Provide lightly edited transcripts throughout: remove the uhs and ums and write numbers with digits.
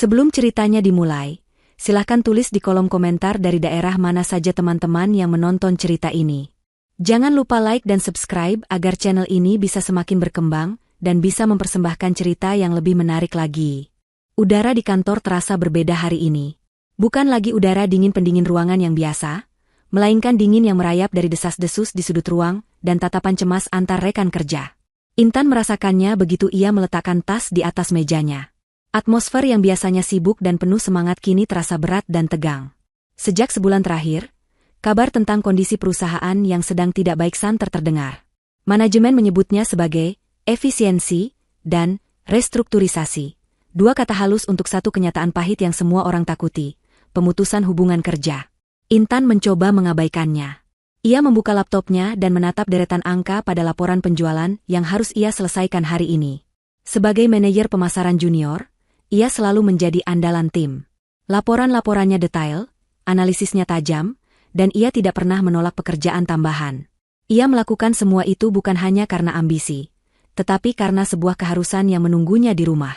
Sebelum ceritanya dimulai, silahkan tulis di kolom komentar dari daerah mana saja teman-teman yang menonton cerita ini. Jangan lupa like dan subscribe agar channel ini bisa semakin berkembang dan bisa mempersembahkan cerita yang lebih menarik lagi. Udara di kantor terasa berbeda hari ini. Bukan lagi udara dingin pendingin ruangan yang biasa, melainkan dingin yang merayap dari desas-desus di sudut ruang dan tatapan cemas antar rekan kerja. Intan merasakannya begitu ia meletakkan tas di atas mejanya. Atmosfer yang biasanya sibuk dan penuh semangat kini terasa berat dan tegang. Sejak sebulan terakhir, kabar tentang kondisi perusahaan yang sedang tidak baik santer terdengar. Manajemen menyebutnya sebagai efisiensi dan restrukturisasi. Dua kata halus untuk satu kenyataan pahit yang semua orang takuti, pemutusan hubungan kerja. Intan mencoba mengabaikannya. Ia membuka laptopnya dan menatap deretan angka pada laporan penjualan yang harus ia selesaikan hari ini. Sebagai manajer pemasaran junior, ia selalu menjadi andalan tim. Laporan-laporannya detail, analisisnya tajam, dan ia tidak pernah menolak pekerjaan tambahan. Ia melakukan semua itu bukan hanya karena ambisi, tetapi karena sebuah keharusan yang menunggunya di rumah.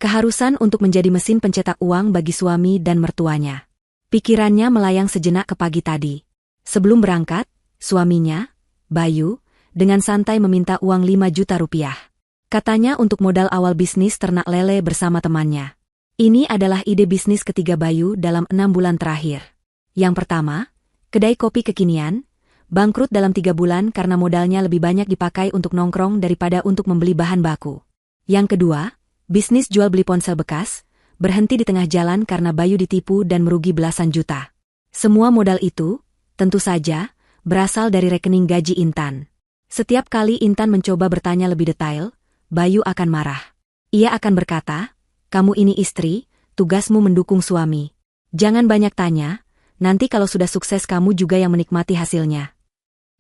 Keharusan untuk menjadi mesin pencetak uang bagi suami dan mertuanya. Pikirannya melayang sejenak ke pagi tadi. Sebelum berangkat, suaminya, Bayu, dengan santai meminta uang 5 juta rupiah. Katanya untuk modal awal bisnis ternak lele bersama temannya. Ini adalah ide bisnis ketiga Bayu dalam 6 bulan terakhir. Yang pertama, kedai kopi kekinian, bangkrut dalam 3 bulan karena modalnya lebih banyak dipakai untuk nongkrong daripada untuk membeli bahan baku. Yang kedua, bisnis jual beli ponsel bekas, berhenti di tengah jalan karena Bayu ditipu dan merugi belasan juta. Semua modal itu, tentu saja, berasal dari rekening gaji Intan. Setiap kali Intan mencoba bertanya lebih detail, Bayu akan marah. Ia akan berkata, "Kamu ini istri, tugasmu mendukung suami. Jangan banyak tanya, nanti kalau sudah sukses kamu juga yang menikmati hasilnya."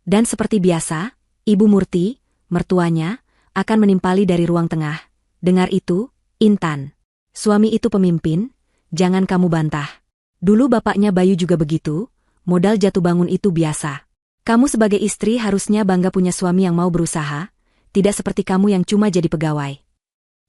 Dan seperti biasa, Ibu Murti, mertuanya, akan menimpali dari ruang tengah. Dengar itu, Intan. Suami itu pemimpin, jangan kamu bantah. Dulu bapaknya Bayu juga begitu. Modal jatuh bangun itu biasa. Kamu sebagai istri harusnya bangga punya suami yang mau berusaha, tidak seperti kamu yang cuma jadi pegawai.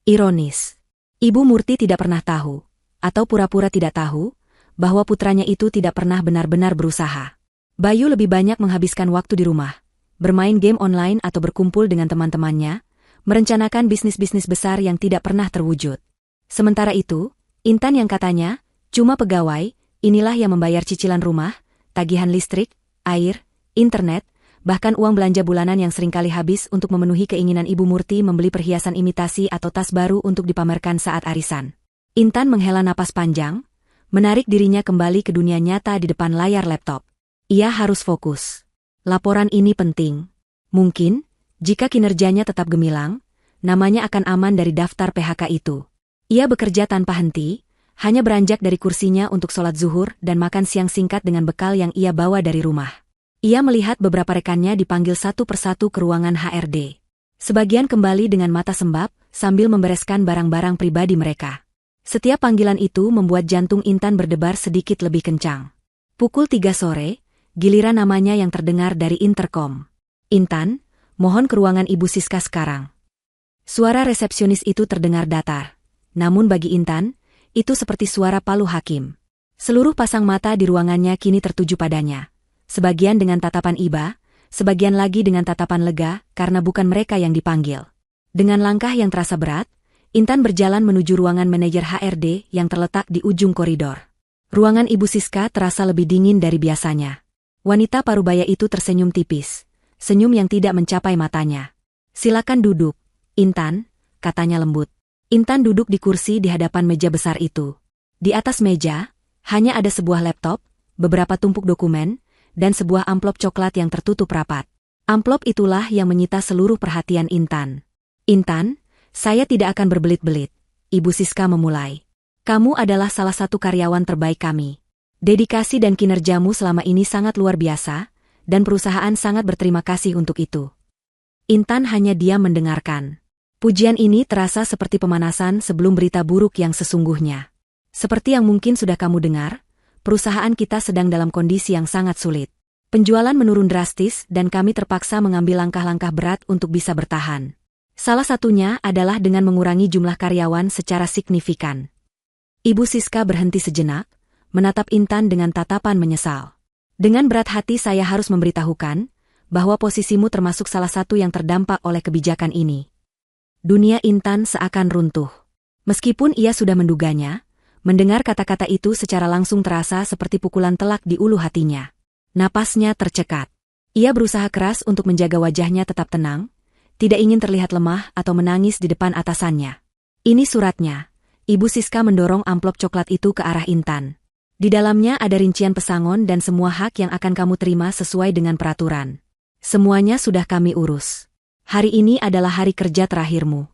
Ironis. Ibu Murti tidak pernah tahu, atau pura-pura tidak tahu, bahwa putranya itu tidak pernah benar-benar berusaha. Bayu lebih banyak menghabiskan waktu di rumah, bermain game online atau berkumpul dengan teman-temannya, merencanakan bisnis-bisnis besar yang tidak pernah terwujud. Sementara itu, Intan yang katanya, cuma pegawai, inilah yang membayar cicilan rumah, tagihan listrik, air, internet, bahkan uang belanja bulanan yang seringkali habis untuk memenuhi keinginan Ibu Murti membeli perhiasan imitasi atau tas baru untuk dipamerkan saat arisan. Intan menghela napas panjang, menarik dirinya kembali ke dunia nyata di depan layar laptop. Ia harus fokus. Laporan ini penting. Mungkin, jika kinerjanya tetap gemilang, namanya akan aman dari daftar PHK itu. Ia bekerja tanpa henti, hanya beranjak dari kursinya untuk sholat zuhur dan makan siang singkat dengan bekal yang ia bawa dari rumah. Ia melihat beberapa rekannya dipanggil satu persatu ke ruangan HRD. Sebagian kembali dengan mata sembab, sambil membereskan barang-barang pribadi mereka. Setiap panggilan itu membuat jantung Intan berdebar sedikit lebih kencang. Pukul 3 sore, giliran namanya yang terdengar dari interkom. "Intan, mohon ke ruangan Ibu Siska sekarang." Suara resepsionis itu terdengar datar. Namun bagi Intan, itu seperti suara palu hakim. Seluruh pasang mata di ruangannya kini tertuju padanya. Sebagian dengan tatapan iba, sebagian lagi dengan tatapan lega karena bukan mereka yang dipanggil. Dengan langkah yang terasa berat, Intan berjalan menuju ruangan manajer HRD yang terletak di ujung koridor. Ruangan Ibu Siska terasa lebih dingin dari biasanya. Wanita parubaya itu tersenyum tipis, senyum yang tidak mencapai matanya. "Silakan duduk, Intan," katanya lembut. Intan duduk di kursi di hadapan meja besar itu. Di atas meja, hanya ada sebuah laptop, beberapa tumpuk dokumen, dan sebuah amplop coklat yang tertutup rapat. Amplop itulah yang menyita seluruh perhatian Intan. "Intan, saya tidak akan berbelit-belit," Ibu Siska memulai. "Kamu adalah salah satu karyawan terbaik kami. Dedikasi dan kinerjamu selama ini sangat luar biasa, dan perusahaan sangat berterima kasih untuk itu." Intan hanya diam mendengarkan. Pujian ini terasa seperti pemanasan sebelum berita buruk yang sesungguhnya. "Seperti yang mungkin sudah kamu dengar, perusahaan kita sedang dalam kondisi yang sangat sulit. Penjualan menurun drastis dan kami terpaksa mengambil langkah-langkah berat untuk bisa bertahan. Salah satunya adalah dengan mengurangi jumlah karyawan secara signifikan." Ibu Siska berhenti sejenak, menatap Intan dengan tatapan menyesal. Dengan berat hati saya harus memberitahukan bahwa posisimu termasuk salah satu yang terdampak oleh kebijakan ini. Dunia Intan seakan runtuh. Meskipun ia sudah menduganya, mendengar kata-kata itu secara langsung terasa seperti pukulan telak di ulu hatinya. Napasnya tercekat. Ia berusaha keras untuk menjaga wajahnya tetap tenang, tidak ingin terlihat lemah atau menangis di depan atasannya. Ini suratnya. Ibu Siska mendorong amplop coklat itu ke arah Intan. Di dalamnya ada rincian pesangon dan semua hak yang akan kamu terima sesuai dengan peraturan. Semuanya sudah kami urus. Hari ini adalah hari kerja terakhirmu.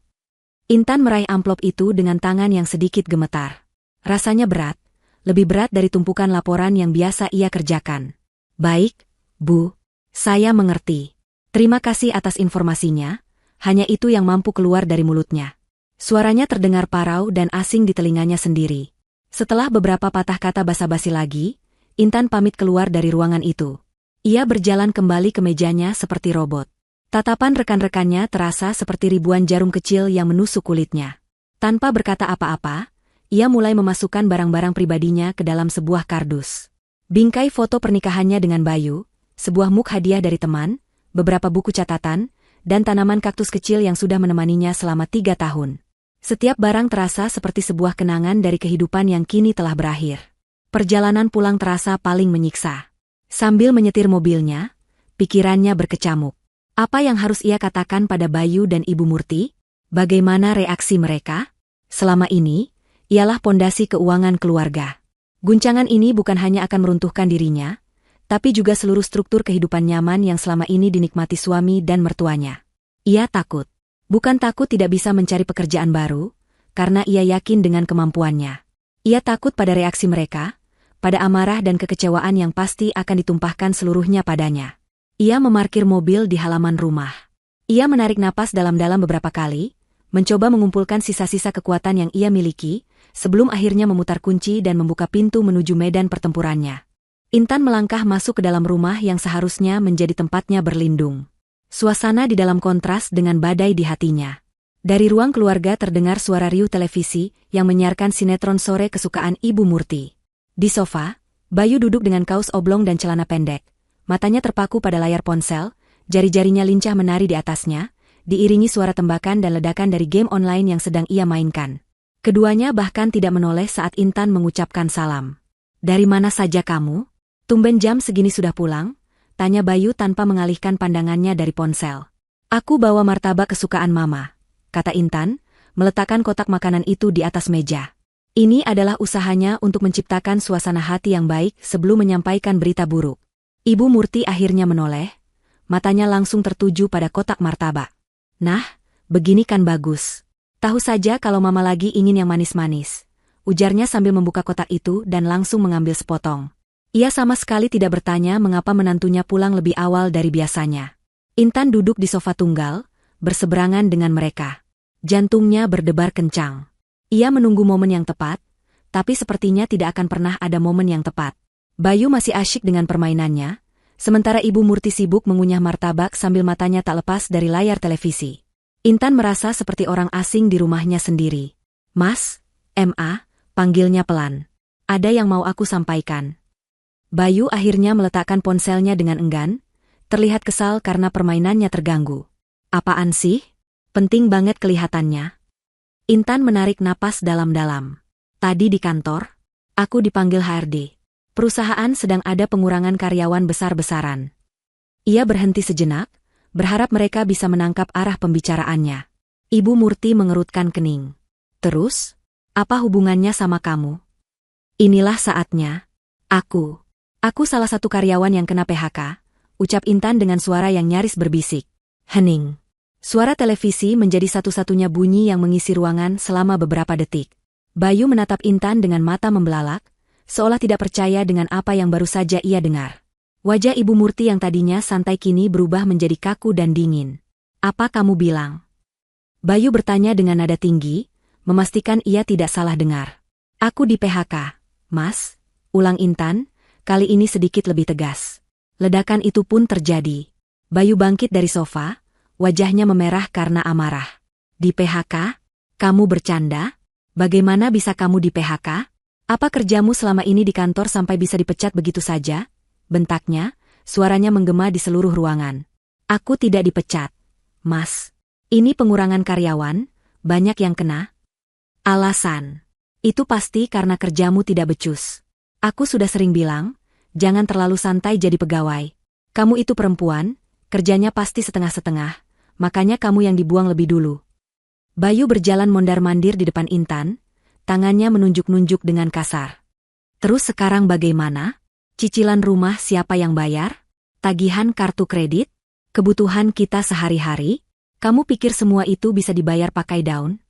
Intan meraih amplop itu dengan tangan yang sedikit gemetar. Rasanya berat, lebih berat dari tumpukan laporan yang biasa ia kerjakan. Baik, Bu. Saya mengerti. Terima kasih atas informasinya, hanya itu yang mampu keluar dari mulutnya. Suaranya terdengar parau dan asing di telinganya sendiri. Setelah beberapa patah kata basa-basi lagi, Intan pamit keluar dari ruangan itu. Ia berjalan kembali ke mejanya seperti robot. Tatapan rekan-rekannya terasa seperti ribuan jarum kecil yang menusuk kulitnya. Tanpa berkata apa-apa, ia mulai memasukkan barang-barang pribadinya ke dalam sebuah kardus. Bingkai foto pernikahannya dengan Bayu, sebuah mug hadiah dari teman, beberapa buku catatan, dan tanaman kaktus kecil yang sudah menemaninya selama 3 tahun. Setiap barang terasa seperti sebuah kenangan dari kehidupan yang kini telah berakhir. Perjalanan pulang terasa paling menyiksa. Sambil menyetir mobilnya, pikirannya berkecamuk. Apa yang harus ia katakan pada Bayu dan Ibu Murti? Bagaimana reaksi mereka? Selama ini, ialah pondasi keuangan keluarga. Guncangan ini bukan hanya akan meruntuhkan dirinya, tapi juga seluruh struktur kehidupan nyaman yang selama ini dinikmati suami dan mertuanya. Ia takut. Bukan takut tidak bisa mencari pekerjaan baru, karena ia yakin dengan kemampuannya. Ia takut pada reaksi mereka, pada amarah dan kekecewaan yang pasti akan ditumpahkan seluruhnya padanya. Ia memarkir mobil di halaman rumah. Ia menarik napas dalam-dalam beberapa kali, mencoba mengumpulkan sisa-sisa kekuatan yang ia miliki, sebelum akhirnya memutar kunci dan membuka pintu menuju medan pertempurannya. Intan melangkah masuk ke dalam rumah yang seharusnya menjadi tempatnya berlindung. Suasana di dalam kontras dengan badai di hatinya. Dari ruang keluarga terdengar suara riuh televisi yang menyiarkan sinetron sore kesukaan Ibu Murti. Di sofa, Bayu duduk dengan kaos oblong dan celana pendek. Matanya terpaku pada layar ponsel, jari-jarinya lincah menari di atasnya, diiringi suara tembakan dan ledakan dari game online yang sedang ia mainkan. Keduanya bahkan tidak menoleh saat Intan mengucapkan salam. "Dari mana saja kamu? Tumben jam segini sudah pulang?" tanya Bayu tanpa mengalihkan pandangannya dari ponsel. "Aku bawa martabak kesukaan Mama," kata Intan, meletakkan kotak makanan itu di atas meja. Ini adalah usahanya untuk menciptakan suasana hati yang baik sebelum menyampaikan berita buruk. Ibu Murti akhirnya menoleh, matanya langsung tertuju pada kotak martabak. "Nah, begini kan bagus. Tahu saja kalau Mama lagi ingin yang manis-manis," ujarnya sambil membuka kotak itu dan langsung mengambil sepotong. Ia sama sekali tidak bertanya mengapa menantunya pulang lebih awal dari biasanya. Intan duduk di sofa tunggal, berseberangan dengan mereka. Jantungnya berdebar kencang. Ia menunggu momen yang tepat, tapi sepertinya tidak akan pernah ada momen yang tepat. Bayu masih asyik dengan permainannya, sementara Ibu Murti sibuk mengunyah martabak sambil matanya tak lepas dari layar televisi. Intan merasa seperti orang asing di rumahnya sendiri. "Mas, Ma," panggilnya pelan. "Ada yang mau aku sampaikan." Bayu akhirnya meletakkan ponselnya dengan enggan, terlihat kesal karena permainannya terganggu. "Apaan sih? Penting banget kelihatannya." Intan menarik napas dalam-dalam. "Tadi di kantor, aku dipanggil HRD. Perusahaan sedang ada pengurangan karyawan besar-besaran." Ia berhenti sejenak, berharap mereka bisa menangkap arah pembicaraannya. Ibu Murti mengerutkan kening. "Terus? Apa hubungannya sama kamu?" "Inilah saatnya. Aku salah satu karyawan yang kena PHK, ucap Intan dengan suara yang nyaris berbisik. Hening. Suara televisi menjadi satu-satunya bunyi yang mengisi ruangan selama beberapa detik. Bayu menatap Intan dengan mata membelalak, seolah tidak percaya dengan apa yang baru saja ia dengar. Wajah Ibu Murti yang tadinya santai kini berubah menjadi kaku dan dingin. "Apa kamu bilang?" Bayu bertanya dengan nada tinggi, memastikan ia tidak salah dengar. "Aku di PHK, Mas," ulang Intan, kali ini sedikit lebih tegas. Ledakan itu pun terjadi. Bayu bangkit dari sofa, wajahnya memerah karena amarah. "Di PHK? Kamu bercanda? Bagaimana bisa kamu di PHK? Apa kerjamu selama ini di kantor sampai bisa dipecat begitu saja? Bentaknya, suaranya menggema di seluruh ruangan. Aku tidak dipecat. Mas. Ini pengurangan karyawan, banyak yang kena. Alasan. Itu pasti karena kerjamu tidak becus. Aku sudah sering bilang, jangan terlalu santai jadi pegawai. Kamu itu perempuan, kerjanya pasti setengah-setengah, makanya kamu yang dibuang lebih dulu. Bayu berjalan mondar-mandir di depan Intan, tangannya menunjuk-nunjuk dengan kasar. Terus sekarang bagaimana? Cicilan rumah siapa yang bayar? Tagihan kartu kredit? Kebutuhan kita sehari-hari? Kamu pikir semua itu bisa dibayar pakai daun?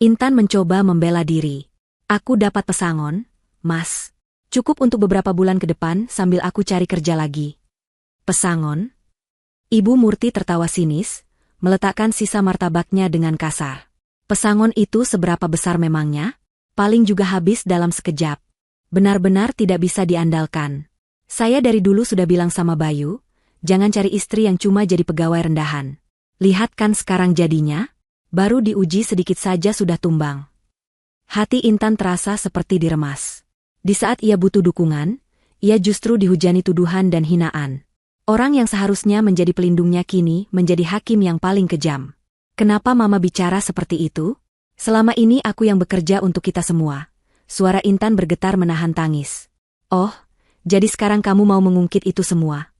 Intan mencoba membela diri. Aku dapat pesangon, Mas. Cukup untuk beberapa bulan ke depan sambil aku cari kerja lagi. Pesangon? Ibu Murti tertawa sinis, meletakkan sisa martabaknya dengan kasar. Pesangon itu seberapa besar memangnya? Paling juga habis dalam sekejap. Benar-benar tidak bisa diandalkan. Saya dari dulu sudah bilang sama Bayu, jangan cari istri yang cuma jadi pegawai rendahan. Lihat kan sekarang jadinya, baru diuji sedikit saja sudah tumbang. Hati Intan terasa seperti diremas. Di saat ia butuh dukungan, ia justru dihujani tuduhan dan hinaan. Orang yang seharusnya menjadi pelindungnya kini menjadi hakim yang paling kejam. Kenapa Mama bicara seperti itu? Selama ini aku yang bekerja untuk kita semua. Suara Intan bergetar menahan tangis. Oh, jadi sekarang kamu mau mengungkit itu semua?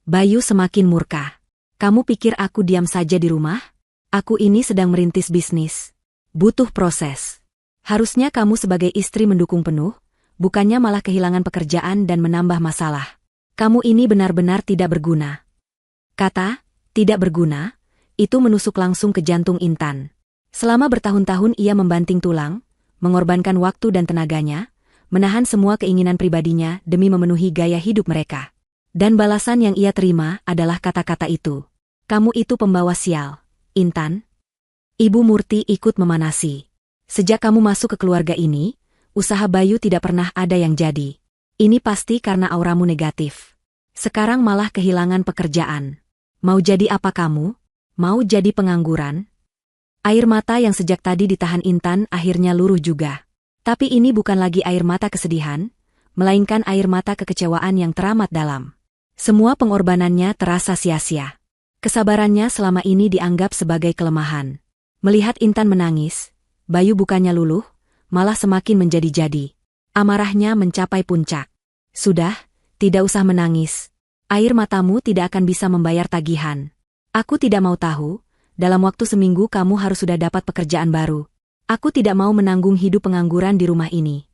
Bayu semakin murka. Kamu pikir aku diam saja di rumah? Aku ini sedang merintis bisnis. Butuh proses. Harusnya kamu sebagai istri mendukung penuh, bukannya malah kehilangan pekerjaan dan menambah masalah. Kamu ini benar-benar tidak berguna. Kata, tidak berguna, itu menusuk langsung ke jantung Intan. Selama bertahun-tahun ia membanting tulang, mengorbankan waktu dan tenaganya, menahan semua keinginan pribadinya demi memenuhi gaya hidup mereka. Dan balasan yang ia terima adalah kata-kata itu. Kamu itu pembawa sial, Intan. Ibu Murti ikut memanasi. Sejak kamu masuk ke keluarga ini, usaha Bayu tidak pernah ada yang jadi. Ini pasti karena auramu negatif. Sekarang malah kehilangan pekerjaan. Mau jadi apa kamu? Mau jadi pengangguran? Air mata yang sejak tadi ditahan Intan akhirnya luruh juga. Tapi ini bukan lagi air mata kesedihan, melainkan air mata kekecewaan yang teramat dalam. Semua pengorbanannya terasa sia-sia. Kesabarannya selama ini dianggap sebagai kelemahan. Melihat Intan menangis, Bayu bukannya luluh, malah semakin menjadi-jadi. Amarahnya mencapai puncak. Sudah, tidak usah menangis. Air matamu tidak akan bisa membayar tagihan. Aku tidak mau tahu, dalam waktu seminggu kamu harus sudah dapat pekerjaan baru. Aku tidak mau menanggung hidup pengangguran di rumah ini.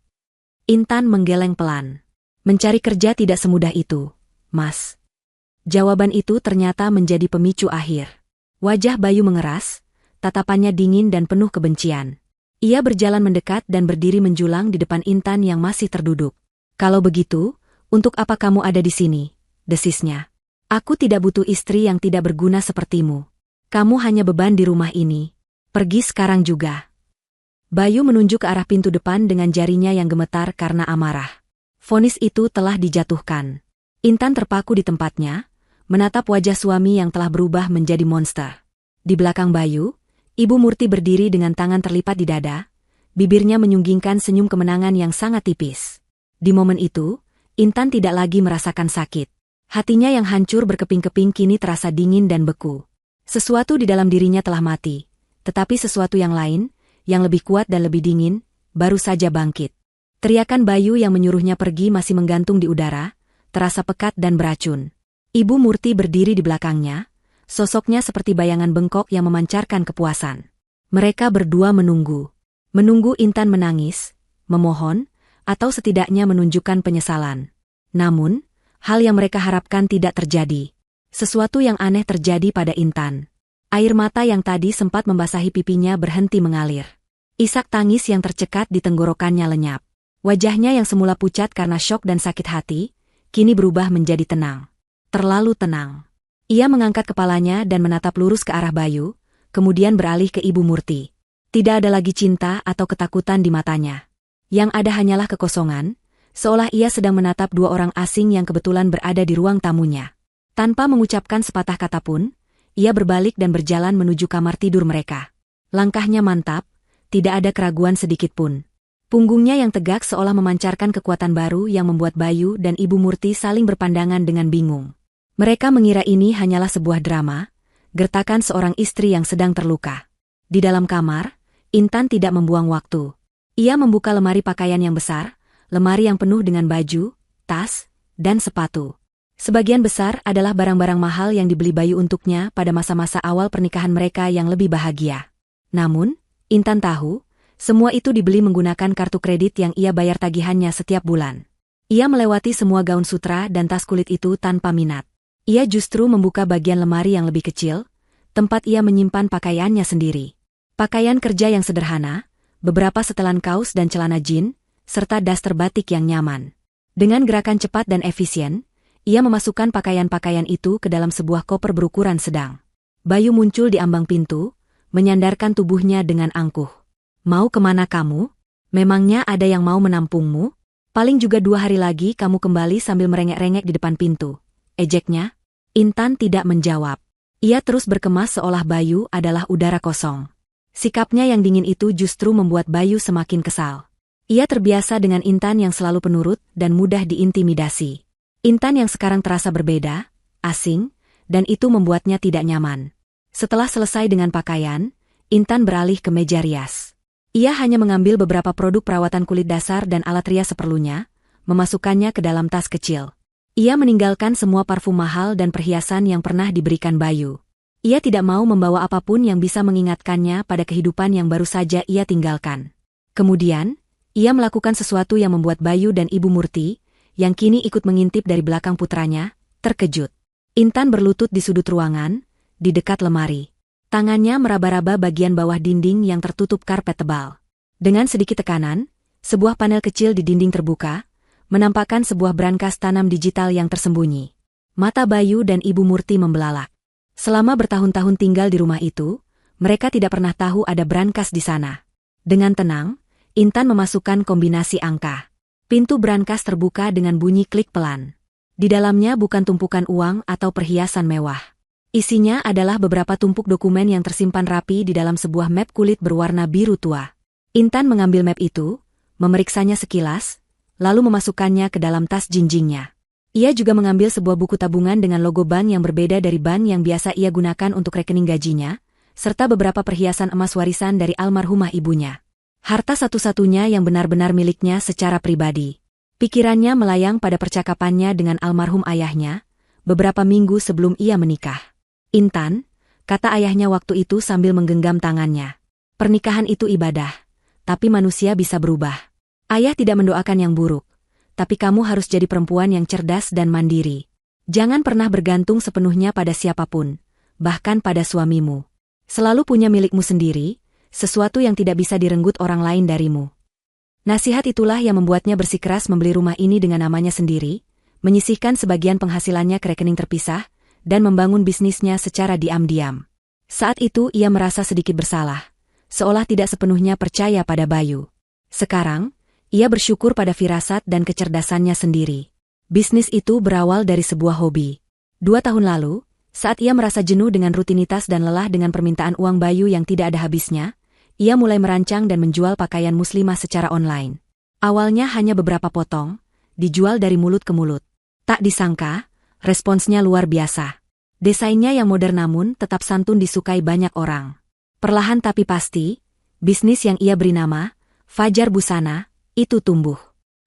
Intan menggeleng pelan. Mencari kerja tidak semudah itu, Mas. Jawaban itu ternyata menjadi pemicu akhir. Wajah Bayu mengeras, tatapannya dingin dan penuh kebencian. Ia berjalan mendekat dan berdiri menjulang di depan Intan yang masih terduduk. Kalau begitu, untuk apa kamu ada di sini? Desisnya. Aku tidak butuh istri yang tidak berguna sepertimu. Kamu hanya beban di rumah ini. Pergi sekarang juga. Bayu menunjuk ke arah pintu depan dengan jarinya yang gemetar karena amarah. Vonis itu telah dijatuhkan. Intan terpaku di tempatnya, menatap wajah suami yang telah berubah menjadi monster. Di belakang Bayu, Ibu Murti berdiri dengan tangan terlipat di dada, bibirnya menyunggingkan senyum kemenangan yang sangat tipis. Di momen itu, Intan tidak lagi merasakan sakit. Hatinya yang hancur berkeping-keping kini terasa dingin dan beku. Sesuatu di dalam dirinya telah mati, tetapi sesuatu yang lain, yang lebih kuat dan lebih dingin, baru saja bangkit. Teriakan Bayu yang menyuruhnya pergi masih menggantung di udara, terasa pekat dan beracun. Ibu Murti berdiri di belakangnya, sosoknya seperti bayangan bengkok yang memancarkan kepuasan. Mereka berdua menunggu. Menunggu Intan menangis, memohon, atau setidaknya menunjukkan penyesalan. Namun, hal yang mereka harapkan tidak terjadi. Sesuatu yang aneh terjadi pada Intan. Air mata yang tadi sempat membasahi pipinya berhenti mengalir. Isak tangis yang tercekat di tenggorokannya lenyap. Wajahnya yang semula pucat karena syok dan sakit hati, kini berubah menjadi tenang. Terlalu tenang. Ia mengangkat kepalanya dan menatap lurus ke arah Bayu, kemudian beralih ke Ibu Murti. Tidak ada lagi cinta atau ketakutan di matanya. Yang ada hanyalah kekosongan, seolah ia sedang menatap dua orang asing yang kebetulan berada di ruang tamunya. Tanpa mengucapkan sepatah kata pun, ia berbalik dan berjalan menuju kamar tidur mereka. Langkahnya mantap, tidak ada keraguan sedikitpun. Punggungnya yang tegak seolah memancarkan kekuatan baru yang membuat Bayu dan Ibu Murti saling berpandangan dengan bingung. Mereka mengira ini hanyalah sebuah drama, gertakan seorang istri yang sedang terluka. Di dalam kamar, Intan tidak membuang waktu. Ia membuka lemari pakaian yang besar, lemari yang penuh dengan baju, tas, dan sepatu. Sebagian besar adalah barang-barang mahal yang dibeli Bayu untuknya pada masa-masa awal pernikahan mereka yang lebih bahagia. Namun, Intan tahu, semua itu dibeli menggunakan kartu kredit yang ia bayar tagihannya setiap bulan. Ia melewati semua gaun sutra dan tas kulit itu tanpa minat. Ia justru membuka bagian lemari yang lebih kecil, tempat ia menyimpan pakaiannya sendiri. Pakaian kerja yang sederhana, beberapa setelan kaos dan celana jin, serta daster batik yang nyaman. Dengan gerakan cepat dan efisien, ia memasukkan pakaian-pakaian itu ke dalam sebuah koper berukuran sedang. Bayu muncul di ambang pintu, menyandarkan tubuhnya dengan angkuh. Mau kemana kamu? Memangnya ada yang mau menampungmu? Paling juga 2 hari lagi kamu kembali sambil merengek-rengek di depan pintu. Ejeknya. Intan tidak menjawab. Ia terus berkemas seolah Bayu adalah udara kosong. Sikapnya yang dingin itu justru membuat Bayu semakin kesal. Ia terbiasa dengan Intan yang selalu penurut dan mudah diintimidasi. Intan yang sekarang terasa berbeda, asing, dan itu membuatnya tidak nyaman. Setelah selesai dengan pakaian, Intan beralih ke meja rias. Ia hanya mengambil beberapa produk perawatan kulit dasar dan alat rias seperlunya, memasukkannya ke dalam tas kecil. Ia meninggalkan semua parfum mahal dan perhiasan yang pernah diberikan Bayu. Ia tidak mau membawa apapun yang bisa mengingatkannya pada kehidupan yang baru saja ia tinggalkan. Kemudian, ia melakukan sesuatu yang membuat Bayu dan Ibu Murti, yang kini ikut mengintip dari belakang putranya, terkejut. Intan berlutut di sudut ruangan, di dekat lemari. Tangannya meraba-raba bagian bawah dinding yang tertutup karpet tebal. Dengan sedikit tekanan, sebuah panel kecil di dinding terbuka, menampakkan sebuah brankas tanam digital yang tersembunyi. Mata Bayu dan Ibu Murti membelalak. Selama bertahun-tahun tinggal di rumah itu, mereka tidak pernah tahu ada brankas di sana. Dengan tenang, Intan memasukkan kombinasi angka. Pintu brankas terbuka dengan bunyi klik pelan. Di dalamnya bukan tumpukan uang atau perhiasan mewah. Isinya adalah beberapa tumpuk dokumen yang tersimpan rapi di dalam sebuah map kulit berwarna biru tua. Intan mengambil map itu, memeriksanya sekilas, lalu memasukkannya ke dalam tas jinjingnya. Ia juga mengambil sebuah buku tabungan dengan logo bank yang berbeda dari bank yang biasa ia gunakan untuk rekening gajinya, serta beberapa perhiasan emas warisan dari almarhumah ibunya. Harta satu-satunya yang benar-benar miliknya secara pribadi. Pikirannya melayang pada percakapannya dengan almarhum ayahnya, beberapa minggu sebelum ia menikah. Intan, kata ayahnya waktu itu sambil menggenggam tangannya. Pernikahan itu ibadah, tapi manusia bisa berubah. Ayah tidak mendoakan yang buruk, tapi kamu harus jadi perempuan yang cerdas dan mandiri. Jangan pernah bergantung sepenuhnya pada siapapun, bahkan pada suamimu. Selalu punya milikmu sendiri, sesuatu yang tidak bisa direnggut orang lain darimu. Nasihat itulah yang membuatnya bersikeras membeli rumah ini dengan namanya sendiri, menyisihkan sebagian penghasilannya ke rekening terpisah, dan membangun bisnisnya secara diam-diam. Saat itu ia merasa sedikit bersalah, seolah tidak sepenuhnya percaya pada Bayu. Sekarang, ia bersyukur pada firasat dan kecerdasannya sendiri. Bisnis itu berawal dari sebuah hobi. 2 tahun lalu, saat ia merasa jenuh dengan rutinitas dan lelah dengan permintaan uang Bayu yang tidak ada habisnya, ia mulai merancang dan menjual pakaian muslimah secara online. Awalnya hanya beberapa potong, dijual dari mulut ke mulut. Tak disangka, responsnya luar biasa. Desainnya yang modern namun tetap santun disukai banyak orang. Perlahan tapi pasti, bisnis yang ia beri nama, Fajar Busana, itu tumbuh.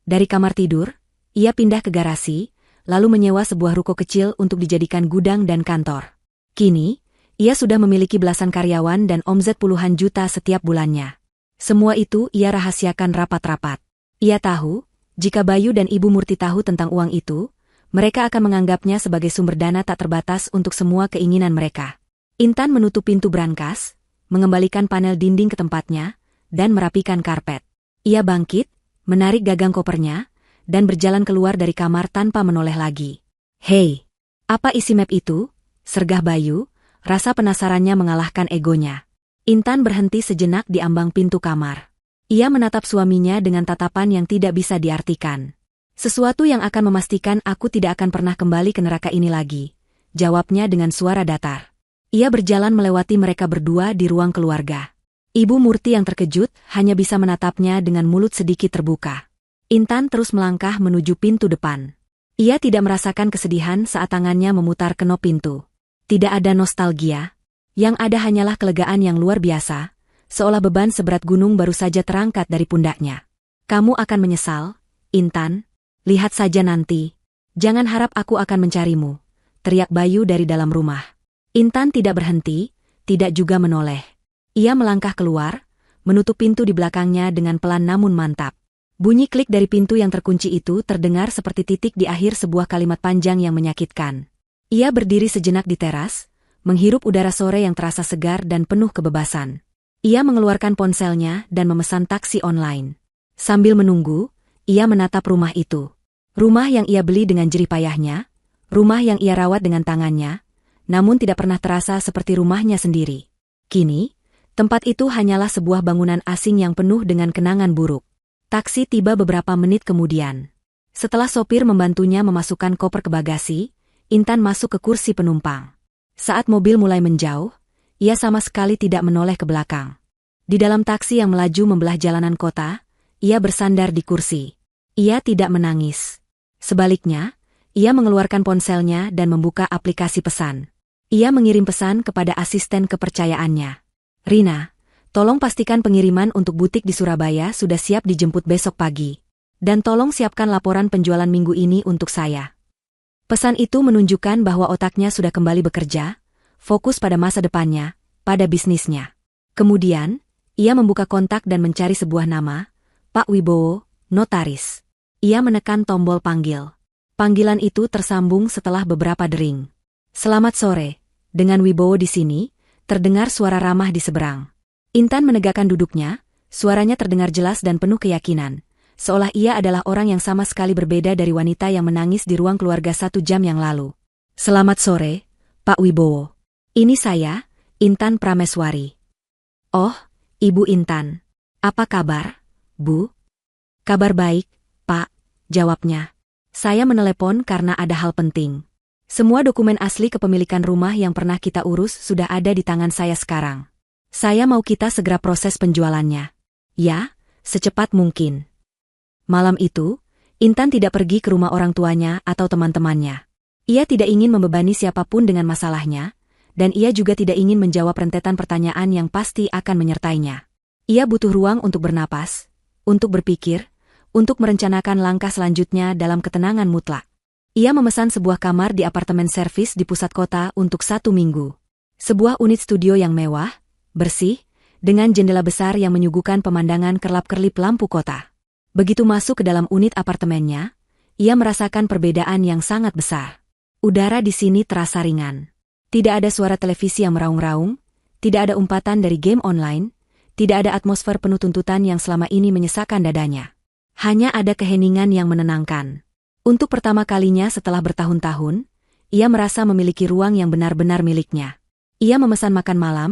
Dari kamar tidur, ia pindah ke garasi, lalu menyewa sebuah ruko kecil untuk dijadikan gudang dan kantor. Kini, ia sudah memiliki belasan karyawan dan omzet puluhan juta setiap bulannya. Semua itu ia rahasiakan rapat-rapat. Ia tahu, jika Bayu dan Ibu Murti tahu tentang uang itu, mereka akan menganggapnya sebagai sumber dana tak terbatas untuk semua keinginan mereka. Intan menutup pintu brankas, mengembalikan panel dinding ke tempatnya, dan merapikan karpet. Ia bangkit, menarik gagang kopernya, dan berjalan keluar dari kamar tanpa menoleh lagi. "Hei, apa isi map itu?" sergah Bayu, rasa penasarannya mengalahkan egonya. Intan berhenti sejenak di ambang pintu kamar. Ia menatap suaminya dengan tatapan yang tidak bisa diartikan. "Sesuatu yang akan memastikan aku tidak akan pernah kembali ke neraka ini lagi," jawabnya dengan suara datar. Ia berjalan melewati mereka berdua di ruang keluarga. Ibu Murti yang terkejut hanya bisa menatapnya dengan mulut sedikit terbuka. Intan terus melangkah menuju pintu depan. Ia tidak merasakan kesedihan saat tangannya memutar kenop pintu. Tidak ada nostalgia. Yang ada hanyalah kelegaan yang luar biasa, seolah beban seberat gunung baru saja terangkat dari pundaknya. Kamu akan menyesal, Intan. Lihat saja nanti. Jangan harap aku akan mencarimu, teriak Bayu dari dalam rumah. Intan tidak berhenti, tidak juga menoleh. Ia melangkah keluar, menutup pintu di belakangnya dengan pelan namun mantap. Bunyi klik dari pintu yang terkunci itu terdengar seperti titik di akhir sebuah kalimat panjang yang menyakitkan. Ia berdiri sejenak di teras, menghirup udara sore yang terasa segar dan penuh kebebasan. Ia mengeluarkan ponselnya dan memesan taksi online. Sambil menunggu, ia menatap rumah itu. Rumah yang ia beli dengan jerih payahnya, rumah yang ia rawat dengan tangannya, namun tidak pernah terasa seperti rumahnya sendiri. Kini, tempat itu hanyalah sebuah bangunan asing yang penuh dengan kenangan buruk. Taksi tiba beberapa menit kemudian. Setelah sopir membantunya memasukkan koper ke bagasi, Intan masuk ke kursi penumpang. Saat mobil mulai menjauh, ia sama sekali tidak menoleh ke belakang. Di dalam taksi yang melaju membelah jalanan kota, ia bersandar di kursi. Ia tidak menangis. Sebaliknya, ia mengeluarkan ponselnya dan membuka aplikasi pesan. Ia mengirim pesan kepada asisten kepercayaannya. Rina, tolong pastikan pengiriman untuk butik di Surabaya sudah siap dijemput besok pagi. Dan tolong siapkan laporan penjualan minggu ini untuk saya. Pesan itu menunjukkan bahwa otaknya sudah kembali bekerja, fokus pada masa depannya, pada bisnisnya. Kemudian, ia membuka kontak dan mencari sebuah nama, Pak Wibowo, notaris. Ia menekan tombol panggil. Panggilan itu tersambung setelah beberapa dering. Selamat sore, dengan Wibowo di sini, terdengar suara ramah di seberang. Intan menegakkan duduknya, suaranya terdengar jelas dan penuh keyakinan, seolah ia adalah orang yang sama sekali berbeda dari wanita yang menangis di ruang keluarga 1 jam yang lalu. Selamat sore, Pak Wibowo. Ini saya, Intan Prameswari. Oh, Ibu Intan. Apa kabar, Bu? Kabar baik, Pak, jawabnya. Saya menelepon karena ada hal penting. Semua dokumen asli kepemilikan rumah yang pernah kita urus sudah ada di tangan saya sekarang. Saya mau kita segera proses penjualannya. Ya, secepat mungkin. Malam itu, Intan tidak pergi ke rumah orang tuanya atau teman-temannya. Ia tidak ingin membebani siapapun dengan masalahnya, dan ia juga tidak ingin menjawab rentetan pertanyaan yang pasti akan menyertainya. Ia butuh ruang untuk bernapas, untuk berpikir, untuk merencanakan langkah selanjutnya dalam ketenangan mutlak. Ia memesan sebuah kamar di apartemen servis di pusat kota untuk 1 minggu. Sebuah unit studio yang mewah, bersih, dengan jendela besar yang menyuguhkan pemandangan kerlap-kerlip lampu kota. Begitu masuk ke dalam unit apartemennya, ia merasakan perbedaan yang sangat besar. Udara di sini terasa ringan. Tidak ada suara televisi yang meraung-raung, tidak ada umpatan dari game online, tidak ada atmosfer penuh tuntutan yang selama ini menyesakkan dadanya. Hanya ada keheningan yang menenangkan. Untuk pertama kalinya setelah bertahun-tahun, ia merasa memiliki ruang yang benar-benar miliknya. Ia memesan makan malam,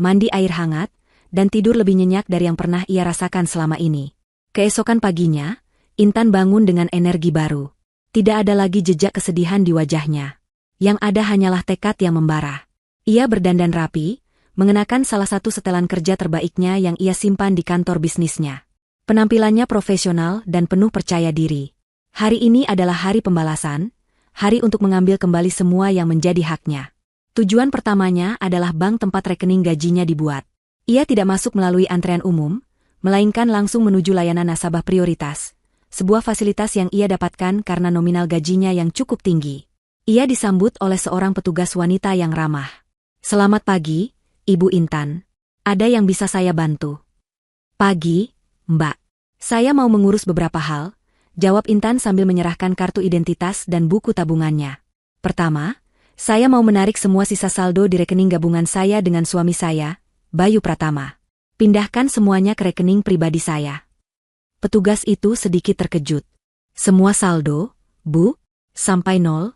mandi air hangat, dan tidur lebih nyenyak dari yang pernah ia rasakan selama ini. Keesokan paginya, Intan bangun dengan energi baru. Tidak ada lagi jejak kesedihan di wajahnya. Yang ada hanyalah tekad yang membara. Ia berdandan rapi, mengenakan salah satu setelan kerja terbaiknya yang ia simpan di kantor bisnisnya. Penampilannya profesional dan penuh percaya diri. Hari ini adalah hari pembalasan, hari untuk mengambil kembali semua yang menjadi haknya. Tujuan pertamanya adalah bank tempat rekening gajinya dibuat. Ia tidak masuk melalui antrean umum, melainkan langsung menuju layanan nasabah prioritas, sebuah fasilitas yang ia dapatkan karena nominal gajinya yang cukup tinggi. Ia disambut oleh seorang petugas wanita yang ramah. Selamat pagi, Ibu Intan. Ada yang bisa saya bantu? Pagi, Mbak. Saya mau mengurus beberapa hal, jawab Intan sambil menyerahkan kartu identitas dan buku tabungannya. Pertama, saya mau menarik semua sisa saldo di rekening gabungan saya dengan suami saya, Bayu Pratama. Pindahkan semuanya ke rekening pribadi saya. Petugas itu sedikit terkejut. Semua saldo, Bu? Sampai 0?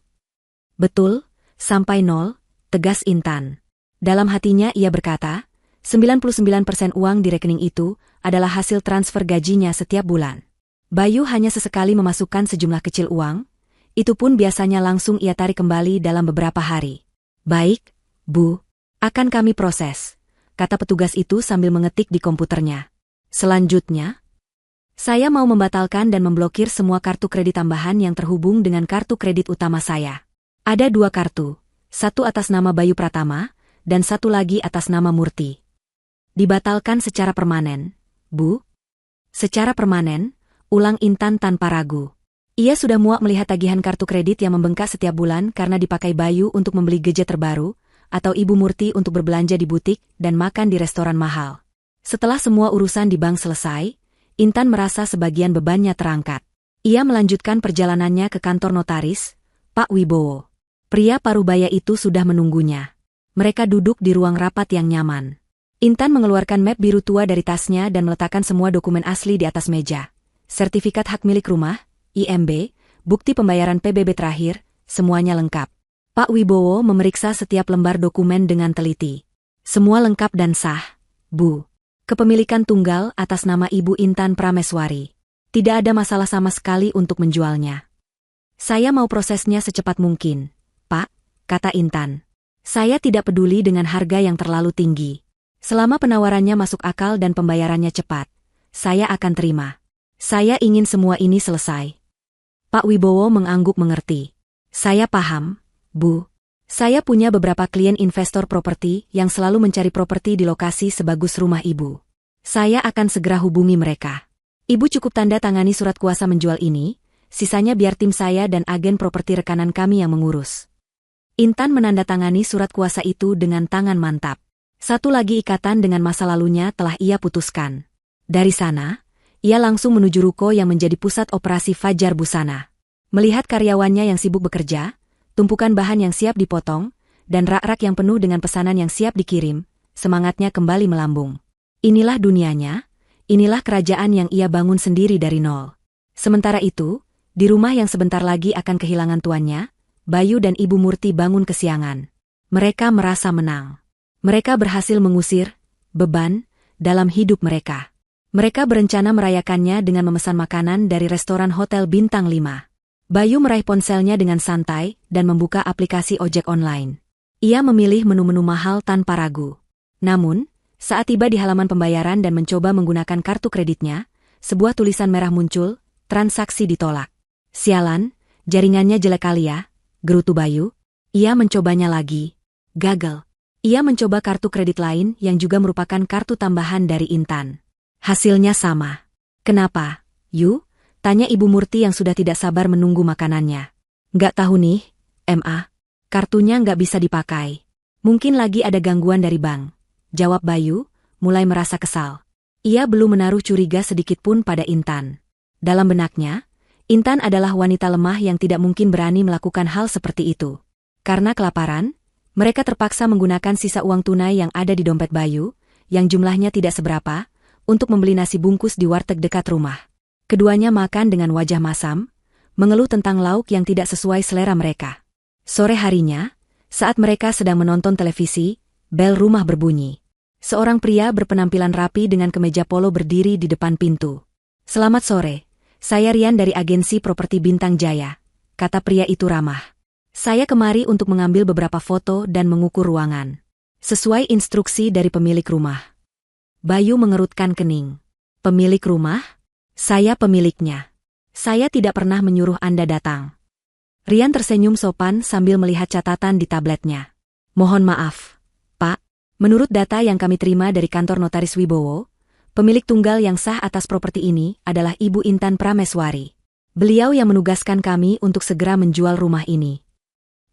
Betul, sampai 0, tegas Intan. Dalam hatinya ia berkata, 99% uang di rekening itu adalah hasil transfer gajinya setiap bulan. Bayu hanya sesekali memasukkan sejumlah kecil uang, itu pun biasanya langsung ia tarik kembali dalam beberapa hari. Baik, Bu, akan kami proses. kata petugas itu sambil mengetik di komputernya. Selanjutnya, saya mau membatalkan dan memblokir semua kartu kredit tambahan yang terhubung dengan kartu kredit utama saya. Ada 2 kartu, satu atas nama Bayu Pratama, dan satu lagi atas nama Murti. Dibatalkan secara permanen, Bu? Secara permanen, ulang Intan tanpa ragu. Ia sudah muak melihat tagihan kartu kredit yang membengkak setiap bulan karena dipakai Bayu untuk membeli gadget terbaru, atau Ibu Murti untuk berbelanja di butik dan makan di restoran mahal. Setelah semua urusan di bank selesai, Intan merasa sebagian bebannya terangkat. Ia melanjutkan perjalanannya ke kantor notaris, Pak Wibowo. Pria parubaya itu sudah menunggunya. Mereka duduk di ruang rapat yang nyaman. Intan mengeluarkan map biru tua dari tasnya dan meletakkan semua dokumen asli di atas meja. Sertifikat hak milik rumah, IMB, bukti pembayaran PBB terakhir, semuanya lengkap. Pak Wibowo memeriksa setiap lembar dokumen dengan teliti. Semua lengkap dan sah, Bu. Kepemilikan tunggal atas nama Ibu Intan Prameswari. Tidak ada masalah sama sekali untuk menjualnya. Saya mau prosesnya secepat mungkin, Pak, kata Intan. Saya tidak peduli dengan harga yang terlalu tinggi. Selama penawarannya masuk akal dan pembayarannya cepat, saya akan terima. Saya ingin semua ini selesai. Pak Wibowo mengangguk mengerti. Saya paham, Bu. Saya punya beberapa klien investor properti yang selalu mencari properti di lokasi sebagus rumah Ibu. Saya akan segera hubungi mereka. Ibu cukup tanda tangani surat kuasa menjual ini, sisanya biar tim saya dan agen properti rekanan kami yang mengurus. Intan menandatangani surat kuasa itu dengan tangan mantap. Satu lagi ikatan dengan masa lalunya telah ia putuskan. Dari sana, ia langsung menuju ruko yang menjadi pusat operasi Fajar Busana. Melihat karyawannya yang sibuk bekerja, tumpukan bahan yang siap dipotong, dan rak-rak yang penuh dengan pesanan yang siap dikirim, semangatnya kembali melambung. Inilah dunianya, inilah kerajaan yang ia bangun sendiri dari nol. Sementara itu, di rumah yang sebentar lagi akan kehilangan tuannya, Bayu dan Ibu Murti bangun kesiangan. Mereka merasa menang. Mereka berhasil mengusir beban dalam hidup mereka. Mereka berencana merayakannya dengan memesan makanan dari restoran hotel bintang 5. Bayu meraih ponselnya dengan santai dan membuka aplikasi ojek online. Ia memilih menu-menu mahal tanpa ragu. Namun, saat tiba di halaman pembayaran dan mencoba menggunakan kartu kreditnya, sebuah tulisan merah muncul, transaksi ditolak. Sialan, jaringannya jelek kali ya, gerutu Bayu. Ia mencobanya lagi. Gagal. Ia mencoba kartu kredit lain yang juga merupakan kartu tambahan dari Intan. Hasilnya sama. Kenapa, Yu? Tanya Ibu Murti yang sudah tidak sabar menunggu makanannya. Nggak tahu nih, MA. Kartunya nggak bisa dipakai. Mungkin lagi ada gangguan dari bank. Jawab Bayu, mulai merasa kesal. Ia belum menaruh curiga sedikitpun pada Intan. Dalam benaknya, Intan adalah wanita lemah yang tidak mungkin berani melakukan hal seperti itu. Karena kelaparan, mereka terpaksa menggunakan sisa uang tunai yang ada di dompet Bayu, yang jumlahnya tidak seberapa, untuk membeli nasi bungkus di warteg dekat rumah. Keduanya makan dengan wajah masam, mengeluh tentang lauk yang tidak sesuai selera mereka. Sore harinya, saat mereka sedang menonton televisi, bel rumah berbunyi. Seorang pria berpenampilan rapi dengan kemeja polo berdiri di depan pintu. Selamat sore, saya Rian dari agensi properti Bintang Jaya, kata pria itu ramah. Saya kemari untuk mengambil beberapa foto dan mengukur ruangan. Sesuai instruksi dari pemilik rumah. Bayu mengerutkan kening. Pemilik rumah? Saya pemiliknya. Saya tidak pernah menyuruh Anda datang. Rian tersenyum sopan sambil melihat catatan di tabletnya. Mohon maaf, Pak. Menurut data yang kami terima dari kantor notaris Wibowo, pemilik tunggal yang sah atas properti ini adalah Ibu Intan Prameswari. Beliau yang menugaskan kami untuk segera menjual rumah ini.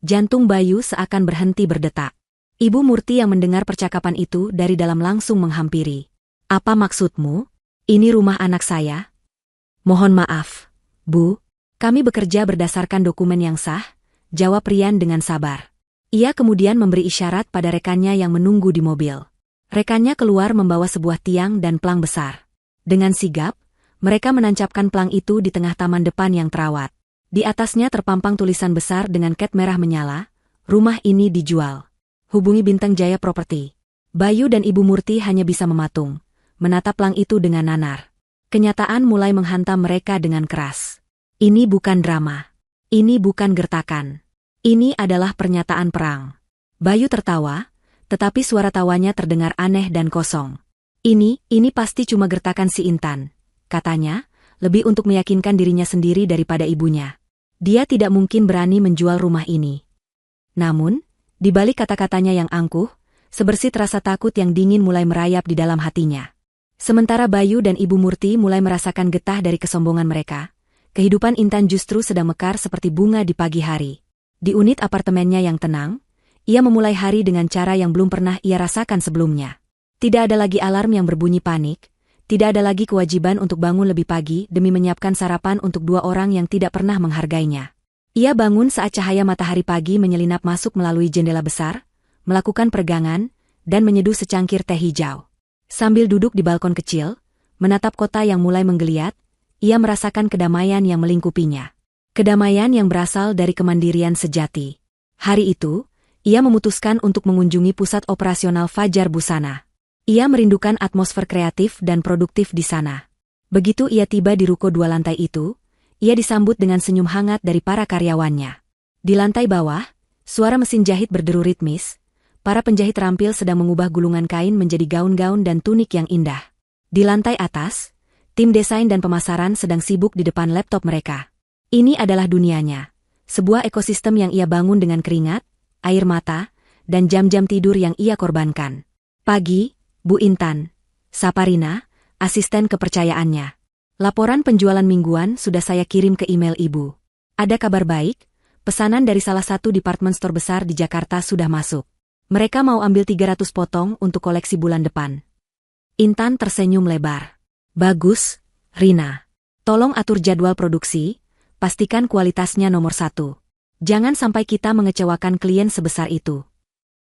Jantung Bayu seakan berhenti berdetak. Ibu Murti yang mendengar percakapan itu dari dalam langsung menghampiri. Apa maksudmu? Ini rumah anak saya? Mohon maaf, Bu. Kami bekerja berdasarkan dokumen yang sah, jawab Rian dengan sabar. Ia kemudian memberi isyarat pada rekannya yang menunggu di mobil. Rekannya keluar membawa sebuah tiang dan pelang besar. Dengan sigap, mereka menancapkan pelang itu di tengah taman depan yang terawat. Di atasnya terpampang tulisan besar dengan cat merah menyala, rumah ini dijual. Hubungi Bintang Jaya Properti. Bayu dan Ibu Murti hanya bisa mematung, menatap pelang itu dengan nanar. Kenyataan mulai menghantam mereka dengan keras. Ini bukan drama. Ini bukan gertakan. Ini adalah pernyataan perang. Bayu tertawa, Tetapi suara tawanya terdengar aneh dan kosong. Ini pasti cuma gertakan si Intan, katanya, lebih untuk meyakinkan dirinya sendiri daripada ibunya. Dia tidak mungkin berani menjual rumah ini. Namun, di balik kata-katanya yang angkuh, sebersih rasa takut yang dingin mulai merayap di dalam hatinya. Sementara Bayu dan Ibu Murti mulai merasakan getah dari kesombongan mereka, kehidupan Intan justru sedang mekar seperti bunga di pagi hari. Di unit apartemennya yang tenang, ia memulai hari dengan cara yang belum pernah ia rasakan sebelumnya. Tidak ada lagi alarm yang berbunyi panik, tidak ada lagi kewajiban untuk bangun lebih pagi demi menyiapkan sarapan untuk dua orang yang tidak pernah menghargainya. Ia bangun saat cahaya matahari pagi menyelinap masuk melalui jendela besar, melakukan peregangan, dan menyeduh secangkir teh hijau. Sambil duduk di balkon kecil, menatap kota yang mulai menggeliat, ia merasakan kedamaian yang melingkupinya. Kedamaian yang berasal dari kemandirian sejati. Hari itu, ia memutuskan untuk mengunjungi pusat operasional Fajar Busana. Ia merindukan atmosfer kreatif dan produktif di sana. Begitu ia tiba di ruko 2 lantai itu, ia disambut dengan senyum hangat dari para karyawannya. Di lantai bawah, suara mesin jahit berderu ritmis. Para penjahit terampil sedang mengubah gulungan kain menjadi gaun-gaun dan tunik yang indah. Di lantai atas, tim desain dan pemasaran sedang sibuk di depan laptop mereka. Ini adalah dunianya. Sebuah ekosistem yang ia bangun dengan keringat, air mata, dan jam-jam tidur yang ia korbankan. Pagi, Bu Intan. Saparina, asisten kepercayaannya. Laporan penjualan mingguan sudah saya kirim ke email Ibu. Ada kabar baik, pesanan dari salah satu department store besar di Jakarta sudah masuk. Mereka mau ambil 300 potong untuk koleksi bulan depan. Intan tersenyum lebar. Bagus, Rina. Tolong atur jadwal produksi, pastikan kualitasnya nomor 1. Jangan sampai kita mengecewakan klien sebesar itu.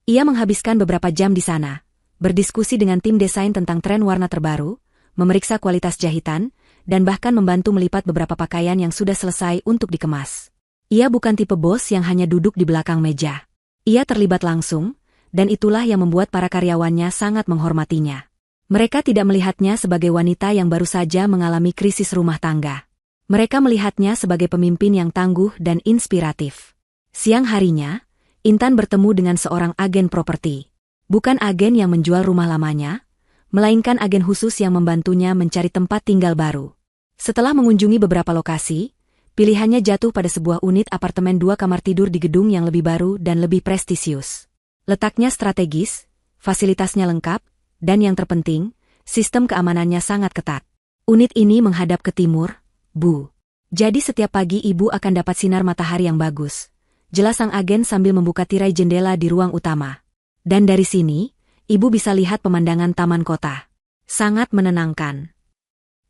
Ia menghabiskan beberapa jam di sana, berdiskusi dengan tim desain tentang tren warna terbaru, memeriksa kualitas jahitan, dan bahkan membantu melipat beberapa pakaian yang sudah selesai untuk dikemas. Ia bukan tipe bos yang hanya duduk di belakang meja. Ia terlibat langsung, dan itulah yang membuat para karyawannya sangat menghormatinya. Mereka tidak melihatnya sebagai wanita yang baru saja mengalami krisis rumah tangga. Mereka melihatnya sebagai pemimpin yang tangguh dan inspiratif. Siang harinya, Intan bertemu dengan seorang agen properti. Bukan agen yang menjual rumah lamanya, melainkan agen khusus yang membantunya mencari tempat tinggal baru. Setelah mengunjungi beberapa lokasi, pilihannya jatuh pada sebuah unit apartemen 2 kamar tidur di gedung yang lebih baru dan lebih prestisius. Letaknya strategis, fasilitasnya lengkap, dan yang terpenting, sistem keamanannya sangat ketat. Unit ini menghadap ke timur, Bu. Jadi setiap pagi Ibu akan dapat sinar matahari yang bagus. Jelas sang agen sambil membuka tirai jendela di ruang utama. Dan dari sini, Ibu bisa lihat pemandangan taman kota. Sangat menenangkan.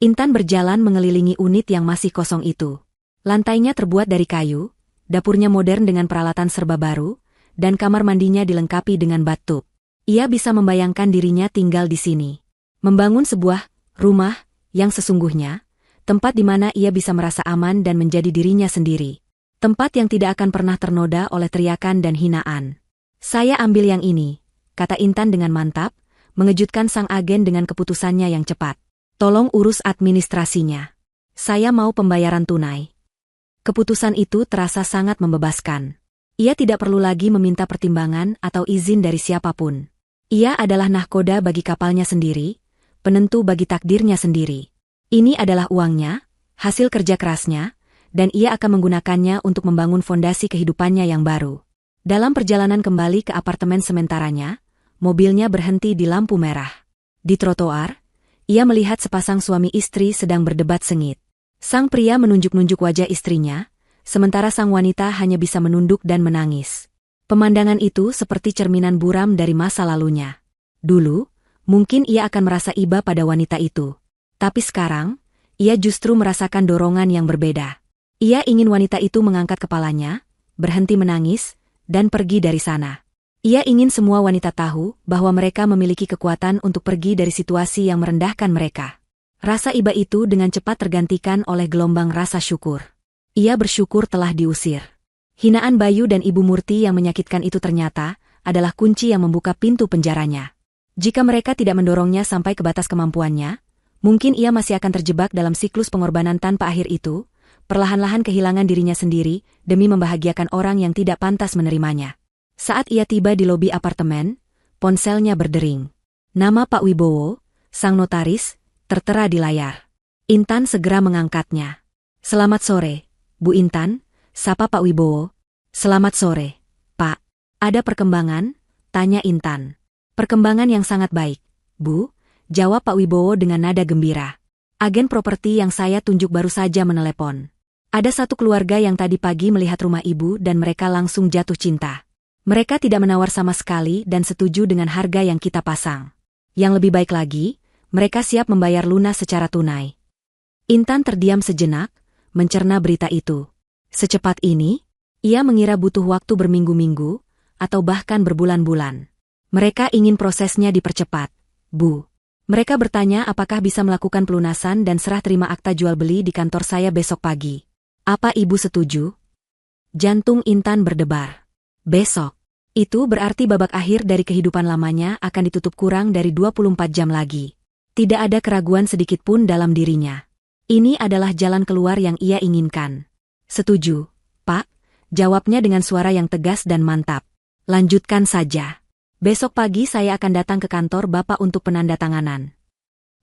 Intan berjalan mengelilingi unit yang masih kosong itu. Lantainya terbuat dari kayu, dapurnya modern dengan peralatan serba baru, dan kamar mandinya dilengkapi dengan bathtub. Ia bisa membayangkan dirinya tinggal di sini. Membangun sebuah rumah yang sesungguhnya, tempat di mana ia bisa merasa aman dan menjadi dirinya sendiri. Tempat yang tidak akan pernah ternoda oleh teriakan dan hinaan. Saya ambil yang ini, kata Intan dengan mantap, mengejutkan sang agen dengan keputusannya yang cepat. Tolong urus administrasinya. Saya mau pembayaran tunai. Keputusan itu terasa sangat membebaskan. Ia tidak perlu lagi meminta pertimbangan atau izin dari siapapun. Ia adalah nahkoda bagi kapalnya sendiri, penentu bagi takdirnya sendiri. Ini adalah uangnya, hasil kerja kerasnya, dan ia akan menggunakannya untuk membangun fondasi kehidupannya yang baru. Dalam perjalanan kembali ke apartemen sementaranya, mobilnya berhenti di lampu merah. Di trotoar, ia melihat sepasang suami istri sedang berdebat sengit. Sang pria menunjuk-nunjuk wajah istrinya, sementara sang wanita hanya bisa menunduk dan menangis. Pemandangan itu seperti cerminan buram dari masa lalunya. Dulu, mungkin ia akan merasa iba pada wanita itu. Tapi sekarang, ia justru merasakan dorongan yang berbeda. Ia ingin wanita itu mengangkat kepalanya, berhenti menangis, dan pergi dari sana. Ia ingin semua wanita tahu bahwa mereka memiliki kekuatan untuk pergi dari situasi yang merendahkan mereka. Rasa iba itu dengan cepat tergantikan oleh gelombang rasa syukur. Ia bersyukur telah diusir. Hinaan Bayu dan Ibu Murti yang menyakitkan itu ternyata adalah kunci yang membuka pintu penjaranya. Jika mereka tidak mendorongnya sampai ke batas kemampuannya, mungkin ia masih akan terjebak dalam siklus pengorbanan tanpa akhir itu, perlahan-lahan kehilangan dirinya sendiri demi membahagiakan orang yang tidak pantas menerimanya. Saat ia tiba di lobi apartemen, ponselnya berdering. Nama Pak Wibowo, sang notaris, tertera di layar. Intan segera mengangkatnya. "Selamat sore, Bu Intan," sapa Pak Wibowo. "Selamat sore, Pak. Ada perkembangan?" tanya Intan. "Perkembangan yang sangat baik, Bu," jawab Pak Wibowo dengan nada gembira. "Agen properti yang saya tunjuk baru saja menelepon. Ada satu keluarga yang tadi pagi melihat rumah ibu dan mereka langsung jatuh cinta. Mereka tidak menawar sama sekali dan setuju dengan harga yang kita pasang. Yang lebih baik lagi, mereka siap membayar lunas secara tunai." Intan terdiam sejenak, mencerna berita itu. Secepat ini, ia mengira butuh waktu berminggu-minggu, atau bahkan berbulan-bulan. "Mereka ingin prosesnya dipercepat, Bu. Mereka bertanya apakah bisa melakukan pelunasan dan serah terima akta jual beli di kantor saya besok pagi. Apa Ibu setuju?" Jantung Intan berdebar. Besok. Itu berarti babak akhir dari kehidupan lamanya akan ditutup kurang dari 24 jam lagi. Tidak ada keraguan sedikit pun dalam dirinya. Ini adalah jalan keluar yang ia inginkan. "Setuju, Pak," jawabnya dengan suara yang tegas dan mantap. "Lanjutkan saja. Besok pagi saya akan datang ke kantor Bapak untuk penandatanganan."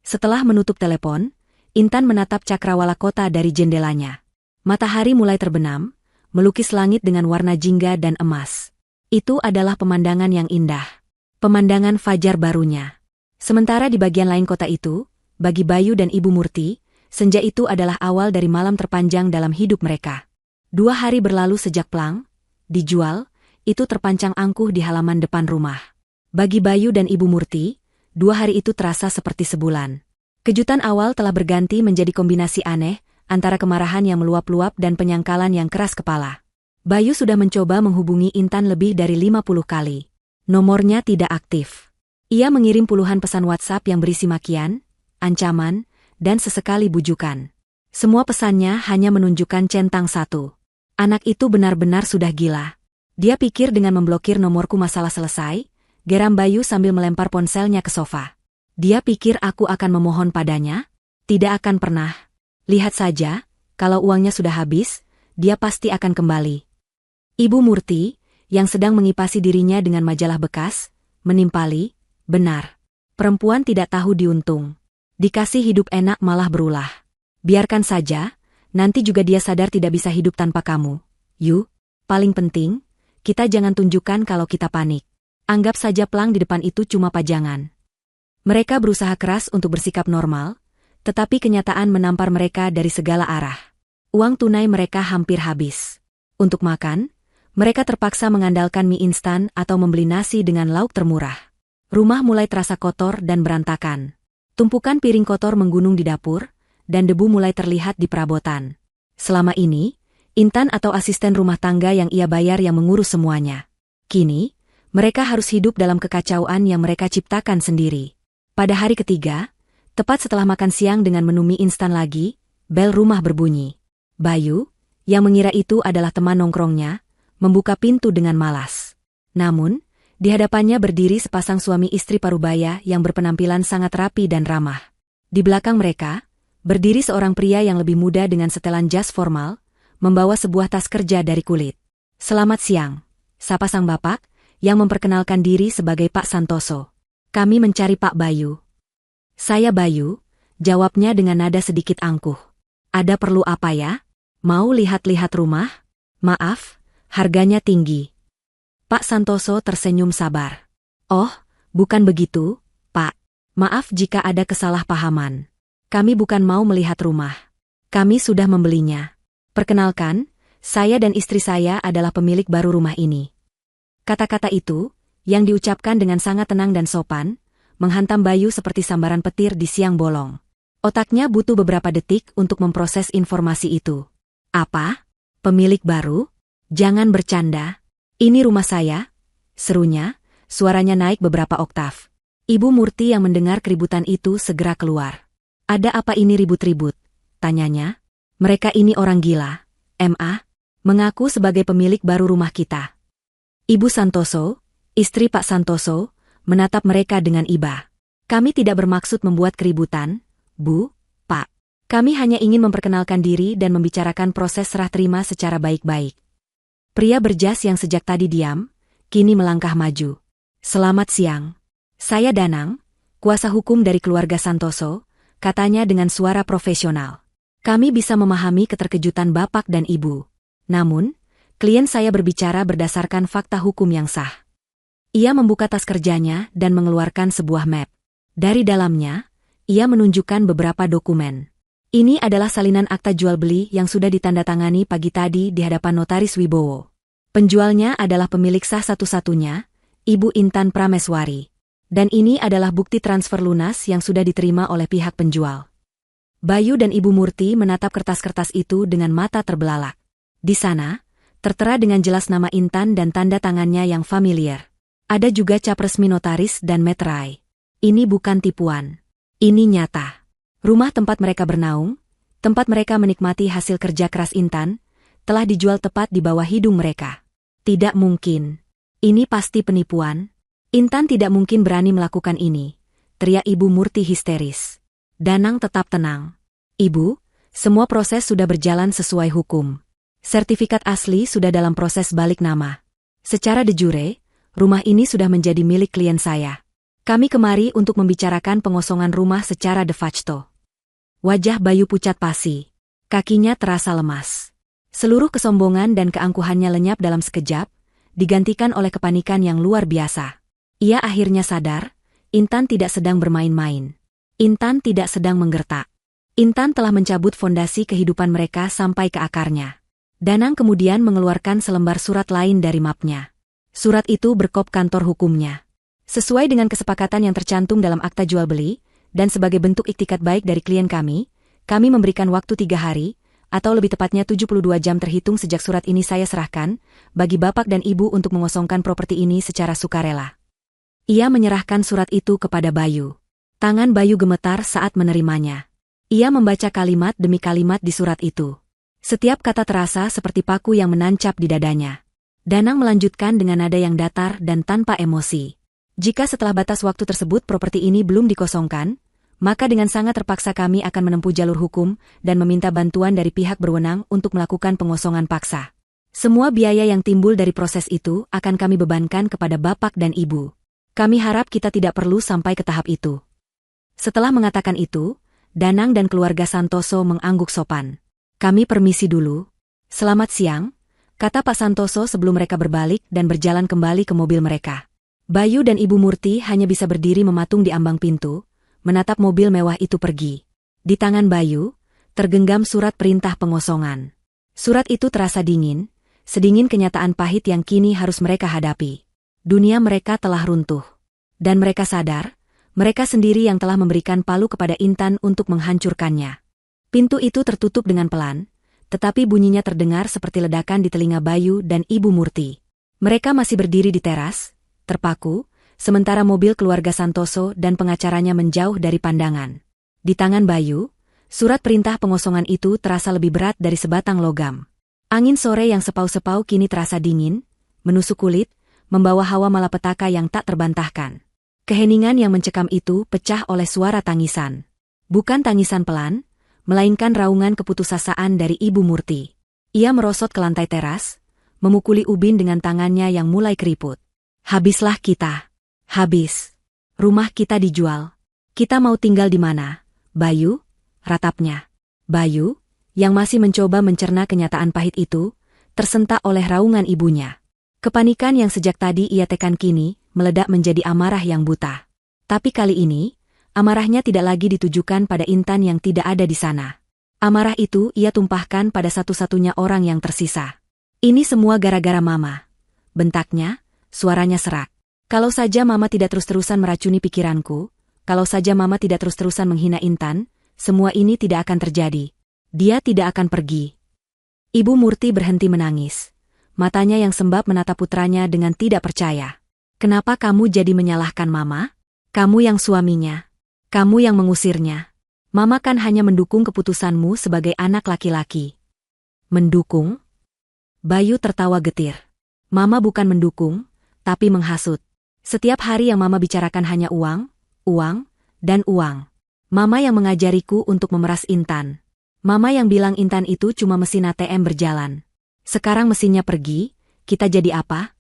Setelah menutup telepon, Intan menatap cakrawala kota dari jendelanya. Matahari mulai terbenam, melukis langit dengan warna jingga dan emas. Itu adalah pemandangan yang indah. Pemandangan fajar barunya. Sementara di bagian lain kota itu, bagi Bayu dan Ibu Murti, senja itu adalah awal dari malam terpanjang dalam hidup mereka. 2 hari berlalu sejak Plang dijual, itu terpancang angkuh di halaman depan rumah. Bagi Bayu dan Ibu Murti, 2 hari itu terasa seperti sebulan. Kejutan awal telah berganti menjadi kombinasi aneh, antara kemarahan yang meluap-luap dan penyangkalan yang keras kepala. Bayu sudah mencoba menghubungi Intan lebih dari 50 kali. Nomornya tidak aktif. Ia mengirim puluhan pesan WhatsApp yang berisi makian, ancaman, dan sesekali bujukan. Semua pesannya hanya menunjukkan centang satu. "Anak itu benar-benar sudah gila. Dia pikir dengan memblokir nomorku masalah selesai," geram Bayu sambil melempar ponselnya ke sofa. "Dia pikir aku akan memohon padanya? Tidak akan pernah. Lihat saja, kalau uangnya sudah habis, dia pasti akan kembali." Ibu Murti, yang sedang mengipasi dirinya dengan majalah bekas, menimpali, "Benar. Perempuan tidak tahu diuntung. Dikasih hidup enak malah berulah. Biarkan saja, nanti juga dia sadar tidak bisa hidup tanpa kamu. Yuk, paling penting, kita jangan tunjukkan kalau kita panik. Anggap saja Plang di depan itu cuma pajangan." Mereka berusaha keras untuk bersikap normal, tetapi kenyataan menampar mereka dari segala arah. Uang tunai mereka hampir habis. Untuk makan, mereka terpaksa mengandalkan mie instan atau membeli nasi dengan lauk termurah. Rumah mulai terasa kotor dan berantakan. Tumpukan piring kotor menggunung di dapur, dan debu mulai terlihat di perabotan. Selama ini, Intan atau asisten rumah tangga yang ia bayar yang mengurus semuanya. Kini, mereka harus hidup dalam kekacauan yang mereka ciptakan sendiri. Pada hari ketiga, tepat setelah makan siang dengan menu mie instan lagi, bel rumah berbunyi. Bayu, yang mengira itu adalah teman nongkrongnya, membuka pintu dengan malas. Namun, di hadapannya berdiri sepasang suami istri parubaya yang berpenampilan sangat rapi dan ramah. Di belakang mereka, berdiri seorang pria yang lebih muda dengan setelan jas formal, membawa sebuah tas kerja dari kulit. "Selamat siang," sapa sang bapak, yang memperkenalkan diri sebagai Pak Santoso. "Kami mencari Pak Bayu." "Saya Bayu," jawabnya dengan nada sedikit angkuh. "Ada perlu apa ya? Mau lihat-lihat rumah? Maaf, harganya tinggi." Pak Santoso tersenyum sabar. "Oh, bukan begitu, Pak. Maaf jika ada kesalahpahaman. Kami bukan mau melihat rumah. Kami sudah membelinya. Perkenalkan, saya dan istri saya adalah pemilik baru rumah ini." Kata-kata itu, yang diucapkan dengan sangat tenang dan sopan, menghantam Bayu seperti sambaran petir di siang bolong. Otaknya butuh beberapa detik untuk memproses informasi itu. "Apa? Pemilik baru? Jangan bercanda. Ini rumah saya," serunya, suaranya naik beberapa oktav. Ibu Murti yang mendengar keributan itu segera keluar. "Ada apa ini ribut-ribut?" tanyanya. "Mereka ini orang gila, M.A. mengaku sebagai pemilik baru rumah kita." Ibu Santoso, istri Pak Santoso, menatap mereka dengan iba. "Kami tidak bermaksud membuat keributan, Bu, Pak. Kami hanya ingin memperkenalkan diri dan membicarakan proses serah terima secara baik-baik." Pria berjas yang sejak tadi diam, kini melangkah maju. Selamat siang. Saya Danang, kuasa hukum dari keluarga Santoso, katanya dengan suara profesional. Kami bisa memahami keterkejutan Bapak dan Ibu. Namun, klien saya berbicara berdasarkan fakta hukum yang sah. Ia membuka tas kerjanya dan mengeluarkan sebuah map. Dari dalamnya, ia menunjukkan beberapa dokumen. Ini adalah salinan akta jual beli yang sudah ditandatangani pagi tadi di hadapan Notaris Wibowo. Penjualnya adalah pemilik sah satu-satunya, Ibu Intan Prameswari. Dan ini adalah bukti transfer lunas yang sudah diterima oleh pihak penjual. Bayu dan Ibu Murti menatap kertas-kertas itu dengan mata terbelalak. Di sana, tertera dengan jelas nama Intan dan tanda tangannya yang familiar. Ada juga cap resmi notaris dan meterai. Ini bukan tipuan. Ini nyata. Rumah tempat mereka bernaung, tempat mereka menikmati hasil kerja keras Intan, telah dijual tepat di bawah hidung mereka. Tidak mungkin. Ini pasti penipuan. Intan tidak mungkin berani melakukan ini, teriak Ibu Murti histeris. Danang tetap tenang. Ibu, semua proses sudah berjalan sesuai hukum. Sertifikat asli sudah dalam proses balik nama. Secara de jure, rumah ini sudah menjadi milik klien saya. Kami kemari untuk membicarakan pengosongan rumah secara de facto. Wajah Bayu pucat pasi. Kakinya terasa lemas. Seluruh kesombongan dan keangkuhannya lenyap dalam sekejap, digantikan oleh kepanikan yang luar biasa. Ia akhirnya sadar, Intan tidak sedang bermain-main. Intan tidak sedang menggertak. Intan telah mencabut fondasi kehidupan mereka sampai ke akarnya. Danang kemudian mengeluarkan selembar surat lain dari mapnya. Surat itu berkop kantor hukumnya. Sesuai dengan kesepakatan yang tercantum dalam akta jual beli, dan sebagai bentuk iktikat baik dari klien kami memberikan waktu 3 hari, atau lebih tepatnya 72 jam terhitung sejak surat ini saya serahkan, bagi Bapak dan Ibu untuk mengosongkan properti ini secara sukarela. Ia menyerahkan surat itu kepada Bayu. Tangan Bayu gemetar saat menerimanya. Ia membaca kalimat demi kalimat di surat itu. Setiap kata terasa seperti paku yang menancap di dadanya. Danang melanjutkan dengan nada yang datar dan tanpa emosi. Jika setelah batas waktu tersebut properti ini belum dikosongkan, maka dengan sangat terpaksa kami akan menempuh jalur hukum dan meminta bantuan dari pihak berwenang untuk melakukan pengosongan paksa. Semua biaya yang timbul dari proses itu akan kami bebankan kepada Bapak dan Ibu. Kami harap kita tidak perlu sampai ke tahap itu. Setelah mengatakan itu, Danang dan keluarga Santoso mengangguk sopan. Kami permisi dulu. Selamat siang, kata Pak Santoso sebelum mereka berbalik dan berjalan kembali ke mobil mereka. Bayu dan Ibu Murti hanya bisa berdiri mematung di ambang pintu, menatap mobil mewah itu pergi. Di tangan Bayu, tergenggam surat perintah pengosongan. Surat itu terasa dingin, sedingin kenyataan pahit yang kini harus mereka hadapi. Dunia mereka telah runtuh. Dan mereka sadar, mereka sendiri yang telah memberikan palu kepada Intan untuk menghancurkannya. Pintu itu tertutup dengan pelan, tetapi bunyinya terdengar seperti ledakan di telinga Bayu dan Ibu Murti. Mereka masih berdiri di teras, terpaku, sementara mobil keluarga Santoso dan pengacaranya menjauh dari pandangan. Di tangan Bayu, surat perintah pengosongan itu terasa lebih berat dari sebatang logam. Angin sore yang sepau-sepau kini terasa dingin, menusuk kulit, membawa hawa malapetaka yang tak terbantahkan. Keheningan yang mencekam itu pecah oleh suara tangisan. Bukan tangisan pelan, melainkan raungan keputusasaan dari Ibu Murti. Ia merosot ke lantai teras, memukuli ubin dengan tangannya yang mulai keriput. Habislah kita. Habis. Rumah kita dijual. Kita mau tinggal di mana? Bayu? Ratapnya. Bayu, yang masih mencoba mencerna kenyataan pahit itu, tersentak oleh raungan ibunya. Kepanikan yang sejak tadi ia tekan kini, meledak menjadi amarah yang buta. Tapi kali ini, amarahnya tidak lagi ditujukan pada Intan yang tidak ada di sana. Amarah itu ia tumpahkan pada satu-satunya orang yang tersisa. Ini semua gara-gara Mama. Bentaknya, suaranya serak. Kalau saja Mama tidak terus-terusan meracuni pikiranku, kalau saja Mama tidak terus-terusan menghina Intan, semua ini tidak akan terjadi. Dia tidak akan pergi. Ibu Murti berhenti menangis. Matanya yang sembab menatap putranya dengan tidak percaya. Kenapa kamu jadi menyalahkan Mama? Kamu yang suaminya. Kamu yang mengusirnya. Mama kan hanya mendukung keputusanmu sebagai anak laki-laki. Mendukung? Bayu tertawa getir. Mama bukan mendukung, tapi menghasut. Setiap hari yang Mama bicarakan hanya uang, uang, dan uang. Mama yang mengajariku untuk memeras Intan. Mama yang bilang Intan itu cuma mesin ATM berjalan. Sekarang mesinnya pergi, kita jadi apa?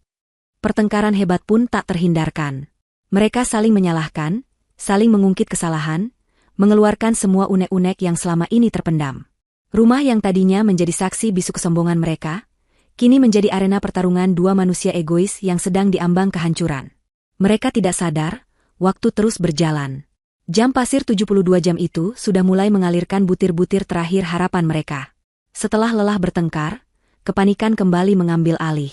Pertengkaran hebat pun tak terhindarkan. Mereka saling menyalahkan, saling mengungkit kesalahan, mengeluarkan semua unek-unek yang selama ini terpendam. Rumah yang tadinya menjadi saksi bisu kesombongan mereka, kini menjadi arena pertarungan dua manusia egois yang sedang diambang kehancuran. Mereka tidak sadar, waktu terus berjalan. Jam pasir 72 jam itu sudah mulai mengalirkan butir-butir terakhir harapan mereka. Setelah lelah bertengkar, kepanikan kembali mengambil alih.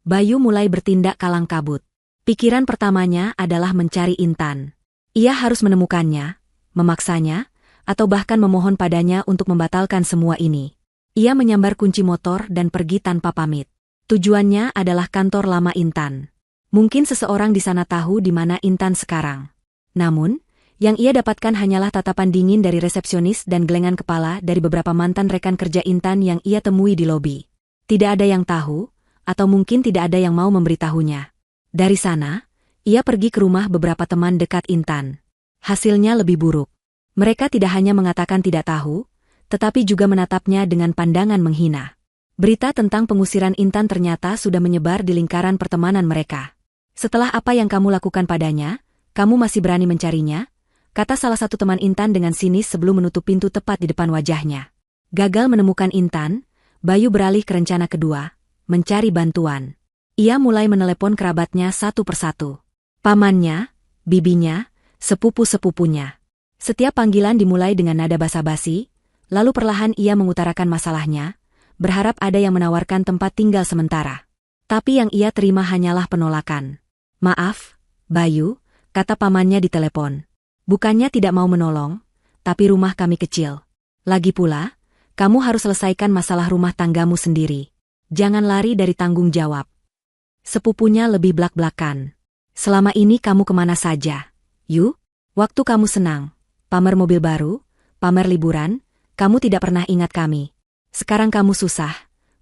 Bayu mulai bertindak kalang kabut. Pikiran pertamanya adalah mencari Intan. Ia harus menemukannya, memaksanya, atau bahkan memohon padanya untuk membatalkan semua ini. Ia menyambar kunci motor dan pergi tanpa pamit. Tujuannya adalah kantor lama Intan. Mungkin seseorang di sana tahu di mana Intan sekarang. Namun, yang ia dapatkan hanyalah tatapan dingin dari resepsionis dan gelengan kepala dari beberapa mantan rekan kerja Intan yang ia temui di lobi. Tidak ada yang tahu, atau mungkin tidak ada yang mau memberitahunya. Dari sana, ia pergi ke rumah beberapa teman dekat Intan. Hasilnya lebih buruk. Mereka tidak hanya mengatakan tidak tahu, tetapi juga menatapnya dengan pandangan menghina. Berita tentang pengusiran Intan ternyata sudah menyebar di lingkaran pertemanan mereka. Setelah apa yang kamu lakukan padanya, kamu masih berani mencarinya? Kata salah satu teman Intan dengan sinis sebelum menutup pintu tepat di depan wajahnya. Gagal menemukan Intan, Bayu beralih ke rencana kedua, mencari bantuan. Ia mulai menelepon kerabatnya satu persatu. Pamannya, bibinya, sepupu-sepupunya. Setiap panggilan dimulai dengan nada basa-basi, lalu perlahan ia mengutarakan masalahnya, berharap ada yang menawarkan tempat tinggal sementara. Tapi yang ia terima hanyalah penolakan. Maaf, Bayu, kata pamannya di telepon. Bukannya tidak mau menolong, tapi rumah kami kecil. Lagi pula, kamu harus selesaikan masalah rumah tanggamu sendiri. Jangan lari dari tanggung jawab. Sepupunya lebih blak-blakan. Selama ini kamu kemana saja? Yuk, waktu kamu senang. Pamer mobil baru, pamer liburan, kamu tidak pernah ingat kami. Sekarang kamu susah,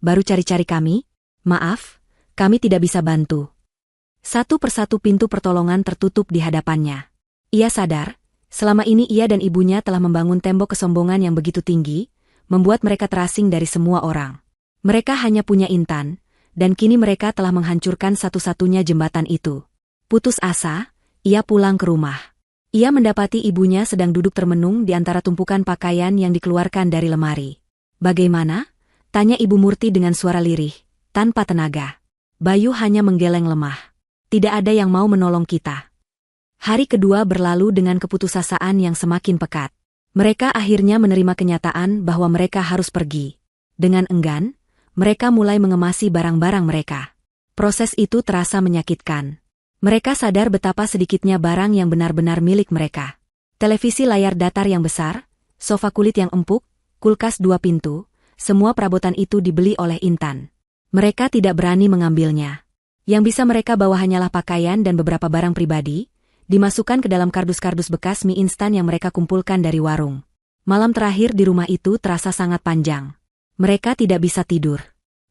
baru cari-cari kami? Maaf, kami tidak bisa bantu. Satu persatu pintu pertolongan tertutup di hadapannya. Ia sadar, selama ini ia dan ibunya telah membangun tembok kesombongan yang begitu tinggi, membuat mereka terasing dari semua orang. Mereka hanya punya Intan, dan kini mereka telah menghancurkan satu-satunya jembatan itu. Putus asa, ia pulang ke rumah. Ia mendapati ibunya sedang duduk termenung di antara tumpukan pakaian yang dikeluarkan dari lemari. Bagaimana? Tanya Ibu Murti dengan suara lirih, tanpa tenaga. Bayu hanya menggeleng lemah. Tidak ada yang mau menolong kita. Hari kedua berlalu dengan keputusasaan yang semakin pekat. Mereka akhirnya menerima kenyataan bahwa mereka harus pergi. Dengan enggan, mereka mulai mengemasi barang-barang mereka. Proses itu terasa menyakitkan. Mereka sadar betapa sedikitnya barang yang benar-benar milik mereka. Televisi layar datar yang besar, sofa kulit yang empuk, kulkas 2 pintu, semua perabotan itu dibeli oleh Intan. Mereka tidak berani mengambilnya. Yang bisa mereka bawa hanyalah pakaian dan beberapa barang pribadi, dimasukkan ke dalam kardus-kardus bekas mie instan yang mereka kumpulkan dari warung. Malam terakhir di rumah itu terasa sangat panjang. Mereka tidak bisa tidur.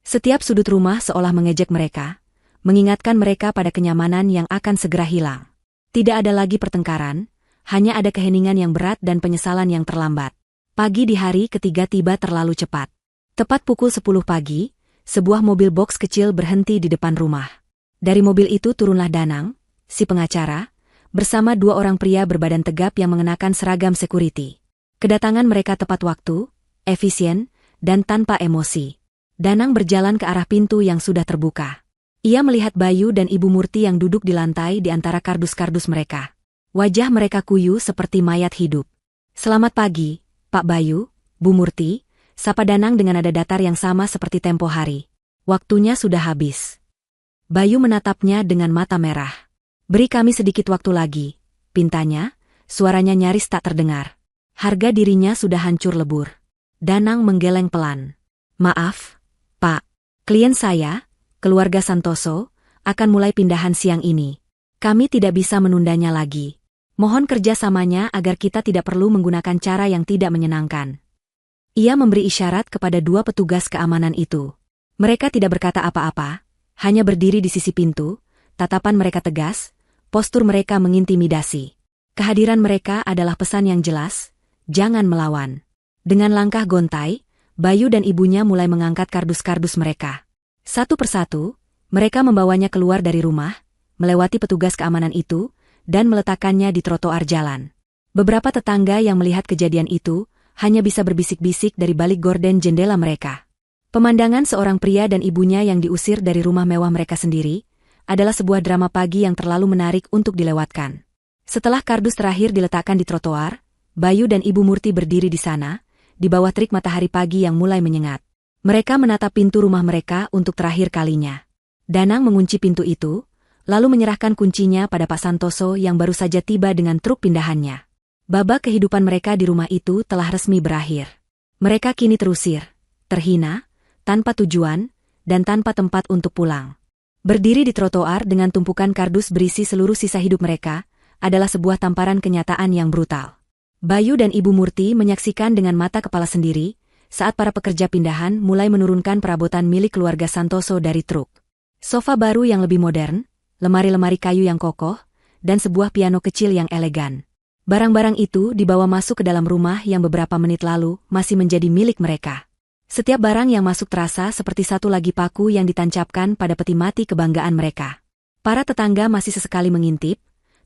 Setiap sudut rumah seolah mengejek mereka, mengingatkan mereka pada kenyamanan yang akan segera hilang. Tidak ada lagi pertengkaran, hanya ada keheningan yang berat dan penyesalan yang terlambat. Pagi di hari ketiga tiba terlalu cepat. Tepat pukul 10 pagi, sebuah mobil box kecil berhenti di depan rumah. Dari mobil itu turunlah Danang, si pengacara, bersama 2 orang pria berbadan tegap yang mengenakan seragam security. Kedatangan mereka tepat waktu, efisien, dan tanpa emosi. Danang berjalan ke arah pintu yang sudah terbuka. Ia melihat Bayu dan Ibu Murti yang duduk di lantai di antara kardus-kardus mereka. Wajah mereka kuyu seperti mayat hidup. Selamat pagi, Pak Bayu, Bu Murti, sapa Danang dengan nada datar yang sama seperti tempo hari. Waktunya sudah habis. Bayu menatapnya dengan mata merah. Beri kami sedikit waktu lagi, pintanya, suaranya nyaris tak terdengar. Harga dirinya sudah hancur lebur. Danang menggeleng pelan. Maaf, Pak, klien saya, keluarga Santoso, akan mulai pindahan siang ini. Kami tidak bisa menundanya lagi. Mohon kerjasamanya agar kita tidak perlu menggunakan cara yang tidak menyenangkan. Ia memberi isyarat kepada 2 petugas keamanan itu. Mereka tidak berkata apa-apa, hanya berdiri di sisi pintu, tatapan mereka tegas, postur mereka mengintimidasi. Kehadiran mereka adalah pesan yang jelas, jangan melawan. Dengan langkah gontai, Bayu dan ibunya mulai mengangkat kardus-kardus mereka. Satu persatu, Mereka membawanya keluar dari rumah, melewati petugas keamanan itu, dan meletakkannya di trotoar jalan. Beberapa tetangga yang melihat kejadian itu hanya bisa berbisik-bisik dari balik gorden jendela mereka. Pemandangan seorang pria dan ibunya yang diusir dari rumah mewah mereka sendiri adalah sebuah drama pagi yang terlalu menarik untuk dilewatkan. Setelah kardus terakhir diletakkan di trotoar, Bayu dan Ibu Murti berdiri di sana, di bawah terik matahari pagi yang mulai menyengat. Mereka menatap pintu rumah mereka untuk terakhir kalinya. Danang mengunci pintu itu, lalu menyerahkan kuncinya pada Pak Santoso yang baru saja tiba dengan truk pindahannya. Babak kehidupan mereka di rumah itu telah resmi berakhir. Mereka kini terusir, terhina, tanpa tujuan, dan tanpa tempat untuk pulang. Berdiri di trotoar dengan tumpukan kardus berisi seluruh sisa hidup mereka, adalah sebuah tamparan kenyataan yang brutal. Bayu dan Ibu Murti menyaksikan dengan mata kepala sendiri, saat para pekerja pindahan mulai menurunkan perabotan milik keluarga Santoso dari truk. Sofa baru yang lebih modern, lemari-lemari kayu yang kokoh, dan sebuah piano kecil yang elegan. Barang-barang itu dibawa masuk ke dalam rumah yang beberapa menit lalu masih menjadi milik mereka. Setiap barang yang masuk terasa seperti satu lagi paku yang ditancapkan pada peti mati kebanggaan mereka. Para tetangga masih sesekali mengintip,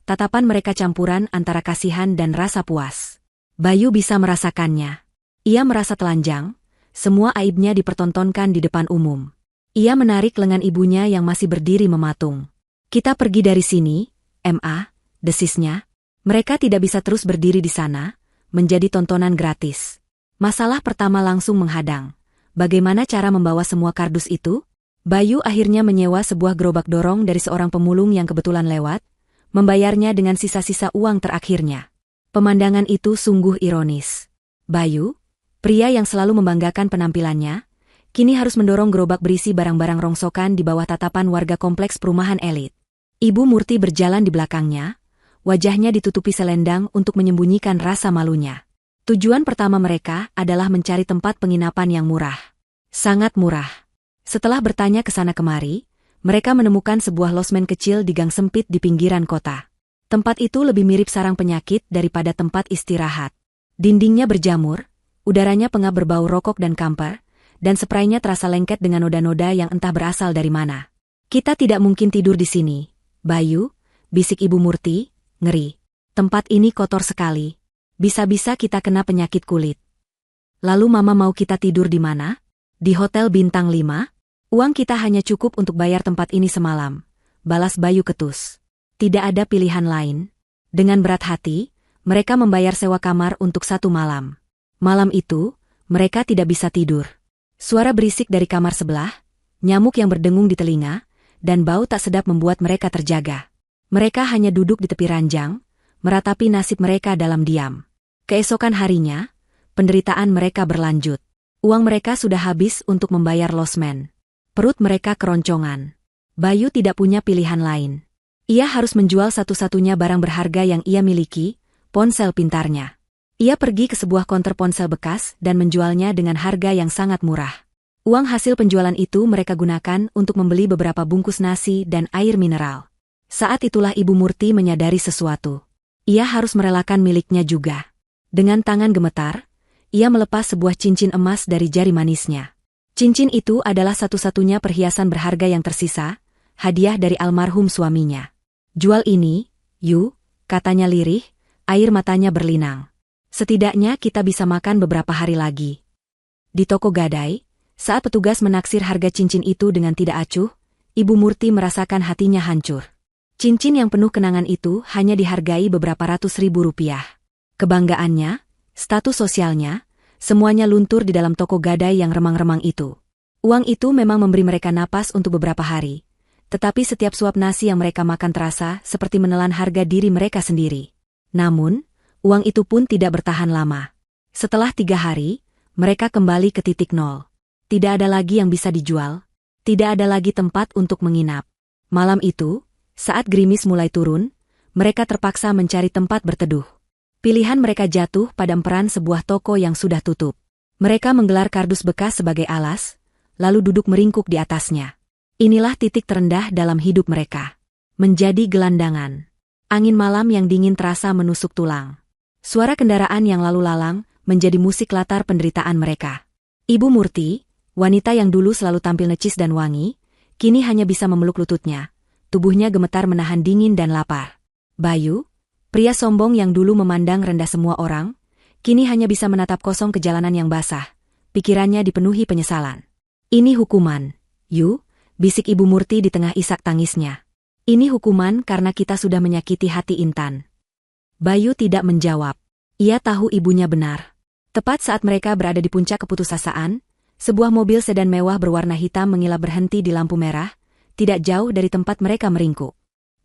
tatapan mereka campuran antara kasihan dan rasa puas. Bayu bisa merasakannya. Ia merasa telanjang, semua aibnya dipertontonkan di depan umum. Ia menarik lengan ibunya yang masih berdiri mematung. "Kita pergi dari sini, Ma," desisnya. Mereka tidak bisa terus berdiri di sana, menjadi tontonan gratis. Masalah pertama langsung menghadang. Bagaimana cara membawa semua kardus itu? Bayu akhirnya menyewa sebuah gerobak dorong dari seorang pemulung yang kebetulan lewat, membayarnya dengan sisa-sisa uang terakhirnya. Pemandangan itu sungguh ironis. Bayu, pria yang selalu membanggakan penampilannya, kini harus mendorong gerobak berisi barang-barang rongsokan di bawah tatapan warga kompleks perumahan elit. Ibu Murti berjalan di belakangnya, wajahnya ditutupi selendang untuk menyembunyikan rasa malunya. Tujuan pertama mereka adalah mencari tempat penginapan yang murah. Sangat murah. Setelah bertanya ke sana kemari, mereka menemukan sebuah losmen kecil di gang sempit di pinggiran kota. Tempat itu lebih mirip sarang penyakit daripada tempat istirahat. Dindingnya berjamur, udaranya pengap berbau rokok dan kamper, dan spraynya terasa lengket dengan noda-noda yang entah berasal dari mana. "Kita tidak mungkin tidur di sini, Bayu," bisik Ibu Murti, ngeri. "Tempat ini kotor sekali. Bisa-bisa kita kena penyakit kulit." "Lalu Mama mau kita tidur di mana?" "Di Hotel Bintang 5? Uang kita hanya cukup untuk bayar tempat ini semalam," balas Bayu ketus. Tidak ada pilihan lain. Dengan berat hati, mereka membayar sewa kamar untuk 1 malam. Malam itu, mereka tidak bisa tidur. Suara berisik dari kamar sebelah, nyamuk yang berdengung di telinga, dan bau tak sedap membuat mereka terjaga. Mereka hanya duduk di tepi ranjang, meratapi nasib mereka dalam diam. Keesokan harinya, penderitaan mereka berlanjut. Uang mereka sudah habis untuk membayar losmen. Perut mereka keroncongan. Bayu tidak punya pilihan lain. Ia harus menjual satu-satunya barang berharga yang ia miliki, ponsel pintarnya. Ia pergi ke sebuah konter ponsel bekas dan menjualnya dengan harga yang sangat murah. Uang hasil penjualan itu mereka gunakan untuk membeli beberapa bungkus nasi dan air mineral. Saat itulah Ibu Murti menyadari sesuatu. Ia harus merelakan miliknya juga. Dengan tangan gemetar, ia melepas sebuah cincin emas dari jari manisnya. Cincin itu adalah satu-satunya perhiasan berharga yang tersisa, hadiah dari almarhum suaminya. "Jual ini, Yu," katanya lirih, air matanya berlinang. "Setidaknya kita bisa makan beberapa hari lagi." Di toko gadai, saat petugas menaksir harga cincin itu dengan tidak acuh, Ibu Murti merasakan hatinya hancur. Cincin yang penuh kenangan itu hanya dihargai beberapa ratus ribu rupiah. Kebanggaannya, status sosialnya, semuanya luntur di dalam toko gadai yang remang-remang itu. Uang itu memang memberi mereka napas untuk beberapa hari. Tetapi setiap suap nasi yang mereka makan terasa seperti menelan harga diri mereka sendiri. Namun, uang itu pun tidak bertahan lama. Setelah 3 hari, mereka kembali ke titik nol. Tidak ada lagi yang bisa dijual. Tidak ada lagi tempat untuk menginap. Malam itu, saat gerimis mulai turun, mereka terpaksa mencari tempat berteduh. Pilihan mereka jatuh pada emperan sebuah toko yang sudah tutup. Mereka menggelar kardus bekas sebagai alas, lalu duduk meringkuk di atasnya. Inilah titik terendah dalam hidup mereka. Menjadi gelandangan. Angin malam yang dingin terasa menusuk tulang. Suara kendaraan yang lalu lalang menjadi musik latar penderitaan mereka. Ibu Murti, wanita yang dulu selalu tampil necis dan wangi, kini hanya bisa memeluk lututnya. Tubuhnya gemetar menahan dingin dan lapar. Bayu, pria sombong yang dulu memandang rendah semua orang, kini hanya bisa menatap kosong ke jalanan yang basah. Pikirannya dipenuhi penyesalan. Ini hukuman, Yu, bisik Ibu Murti di tengah isak tangisnya. Ini hukuman karena kita sudah menyakiti hati Intan. Bayu tidak menjawab. Ia tahu ibunya benar. Tepat saat mereka berada di puncak keputusasaan, sebuah mobil sedan mewah berwarna hitam mengilap berhenti di lampu merah, tidak jauh dari tempat mereka meringkuk.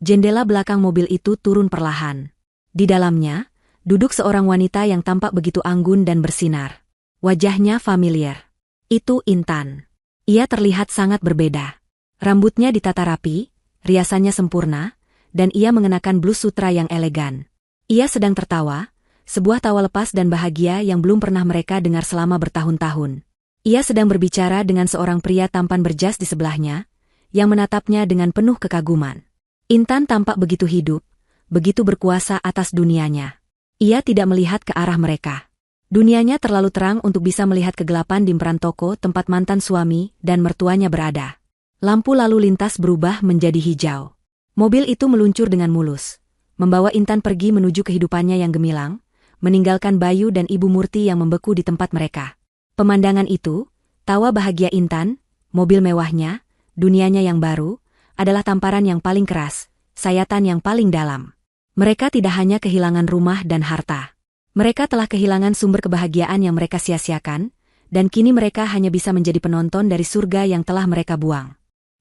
Jendela belakang mobil itu turun perlahan. Di dalamnya, duduk seorang wanita yang tampak begitu anggun dan bersinar. Wajahnya familiar. Itu Intan. Ia terlihat sangat berbeda. Rambutnya ditata rapi, riasannya sempurna, dan ia mengenakan blus sutra yang elegan. Ia sedang tertawa, sebuah tawa lepas dan bahagia yang belum pernah mereka dengar selama bertahun-tahun. Ia sedang berbicara dengan seorang pria tampan berjas di sebelahnya, yang menatapnya dengan penuh kekaguman. Intan tampak begitu hidup, begitu berkuasa atas dunianya. Ia tidak melihat ke arah mereka. Dunianya terlalu terang untuk bisa melihat kegelapan di emperan toko tempat mantan suami dan mertuanya berada. Lampu lalu lintas berubah menjadi hijau. Mobil itu meluncur dengan mulus, membawa Intan pergi menuju kehidupannya yang gemilang, meninggalkan Bayu dan Ibu Murti yang membeku di tempat mereka. Pemandangan itu, tawa bahagia Intan, mobil mewahnya, dunianya yang baru, adalah tamparan yang paling keras, sayatan yang paling dalam. Mereka tidak hanya kehilangan rumah dan harta. Mereka telah kehilangan sumber kebahagiaan yang mereka sia-siakan, dan kini mereka hanya bisa menjadi penonton dari surga yang telah mereka buang.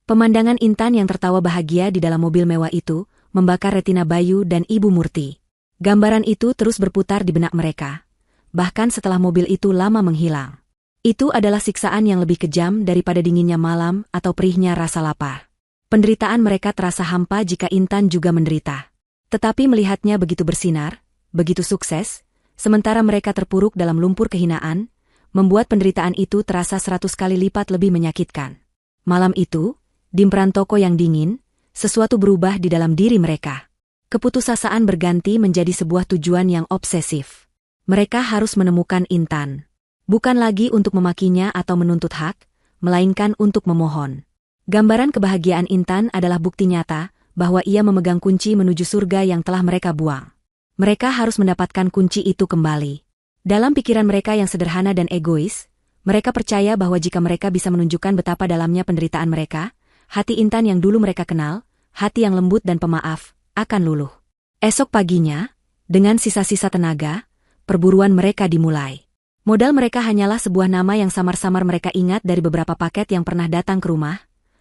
Pemandangan Intan yang tertawa bahagia di dalam mobil mewah itu, membakar retina Bayu dan Ibu Murti. Gambaran itu terus berputar di benak mereka, bahkan setelah mobil itu lama menghilang. Itu adalah siksaan yang lebih kejam daripada dinginnya malam atau perihnya rasa lapar. Penderitaan mereka terasa hampa jika Intan juga menderita. Tetapi melihatnya begitu bersinar, begitu sukses, sementara mereka terpuruk dalam lumpur kehinaan, membuat penderitaan itu terasa 100 kali lipat lebih menyakitkan. Malam itu, di emperan toko yang dingin, sesuatu berubah di dalam diri mereka. Keputusasaan berganti menjadi sebuah tujuan yang obsesif. Mereka harus menemukan Intan. Bukan lagi untuk memakinya atau menuntut hak, melainkan untuk memohon. Gambaran kebahagiaan Intan adalah bukti nyata bahwa ia memegang kunci menuju surga yang telah mereka buang. Mereka harus mendapatkan kunci itu kembali. Dalam pikiran mereka yang sederhana dan egois, mereka percaya bahwa jika mereka bisa menunjukkan betapa dalamnya penderitaan mereka, hati Intan yang dulu mereka kenal, hati yang lembut dan pemaaf, akan luluh. Esok paginya, dengan sisa-sisa tenaga, perburuan mereka dimulai. Modal mereka hanyalah sebuah nama yang samar-samar mereka ingat dari beberapa paket yang pernah datang ke rumah,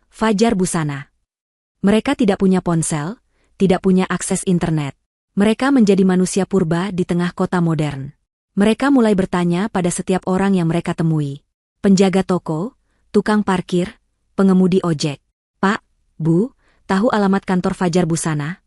Fajar Busana. Mereka tidak punya ponsel, tidak punya akses internet. Mereka menjadi manusia purba di tengah kota modern. Mereka mulai bertanya pada setiap orang yang mereka temui. Penjaga toko, tukang parkir, pengemudi ojek. Pak, Bu, tahu alamat kantor Fajar Busana?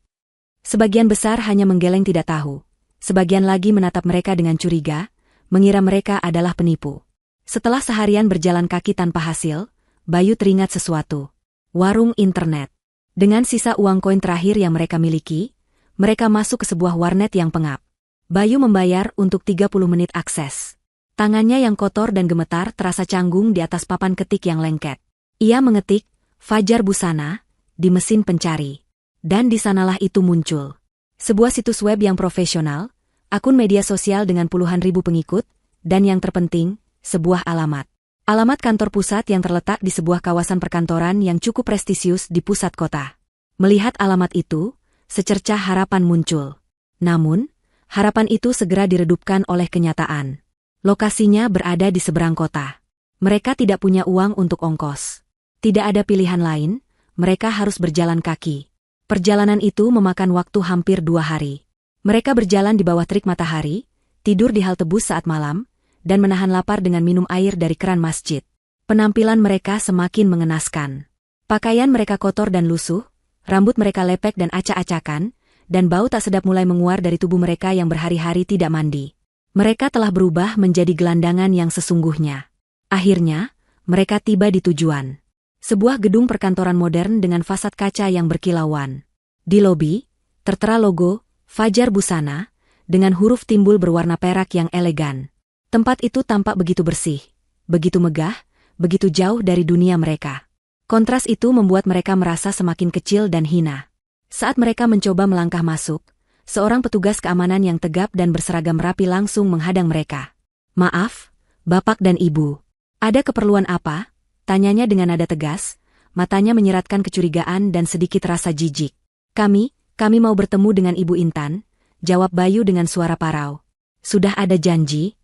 Sebagian besar hanya menggeleng tidak tahu. Sebagian lagi menatap mereka dengan curiga, mengira mereka adalah penipu. Setelah seharian berjalan kaki tanpa hasil, Bayu teringat sesuatu. Warung internet. Dengan sisa uang koin terakhir yang mereka miliki, mereka masuk ke sebuah warnet yang pengap. Bayu membayar untuk 30 menit akses. Tangannya yang kotor dan gemetar terasa canggung di atas papan ketik yang lengket. Ia mengetik, Fajar Busana, di mesin pencari. Dan di sanalah itu muncul. Sebuah situs web yang profesional, akun media sosial dengan puluhan ribu pengikut, dan yang terpenting, sebuah alamat. Alamat kantor pusat yang terletak di sebuah kawasan perkantoran yang cukup prestisius di pusat kota. Melihat alamat itu, secercah harapan muncul. Namun, harapan itu segera diredupkan oleh kenyataan. Lokasinya berada di seberang kota. Mereka tidak punya uang untuk ongkos. Tidak ada pilihan lain, mereka harus berjalan kaki. Perjalanan itu memakan waktu hampir 2 hari. Mereka berjalan di bawah terik matahari, tidur di halte bus saat malam, dan menahan lapar dengan minum air dari keran masjid. Penampilan mereka semakin mengenaskan. Pakaian mereka kotor dan lusuh, rambut mereka lepek dan acak-acakan, dan bau tak sedap mulai menguar dari tubuh mereka yang berhari-hari tidak mandi. Mereka telah berubah menjadi gelandangan yang sesungguhnya. Akhirnya, mereka tiba di tujuan. Sebuah gedung perkantoran modern dengan fasad kaca yang berkilauan. Di lobi, tertera logo Fajar Busana, dengan huruf timbul berwarna perak yang elegan. Tempat itu tampak begitu bersih, begitu megah, begitu jauh dari dunia mereka. Kontras itu membuat mereka merasa semakin kecil dan hina. Saat mereka mencoba melangkah masuk, seorang petugas keamanan yang tegap dan berseragam rapi langsung menghadang mereka. "Maaf, Bapak dan Ibu. Ada keperluan apa?" tanyanya dengan nada tegas, matanya menyiratkan kecurigaan dan sedikit rasa jijik. Kami mau bertemu dengan Ibu Intan," jawab Bayu dengan suara parau. "Sudah ada janji?"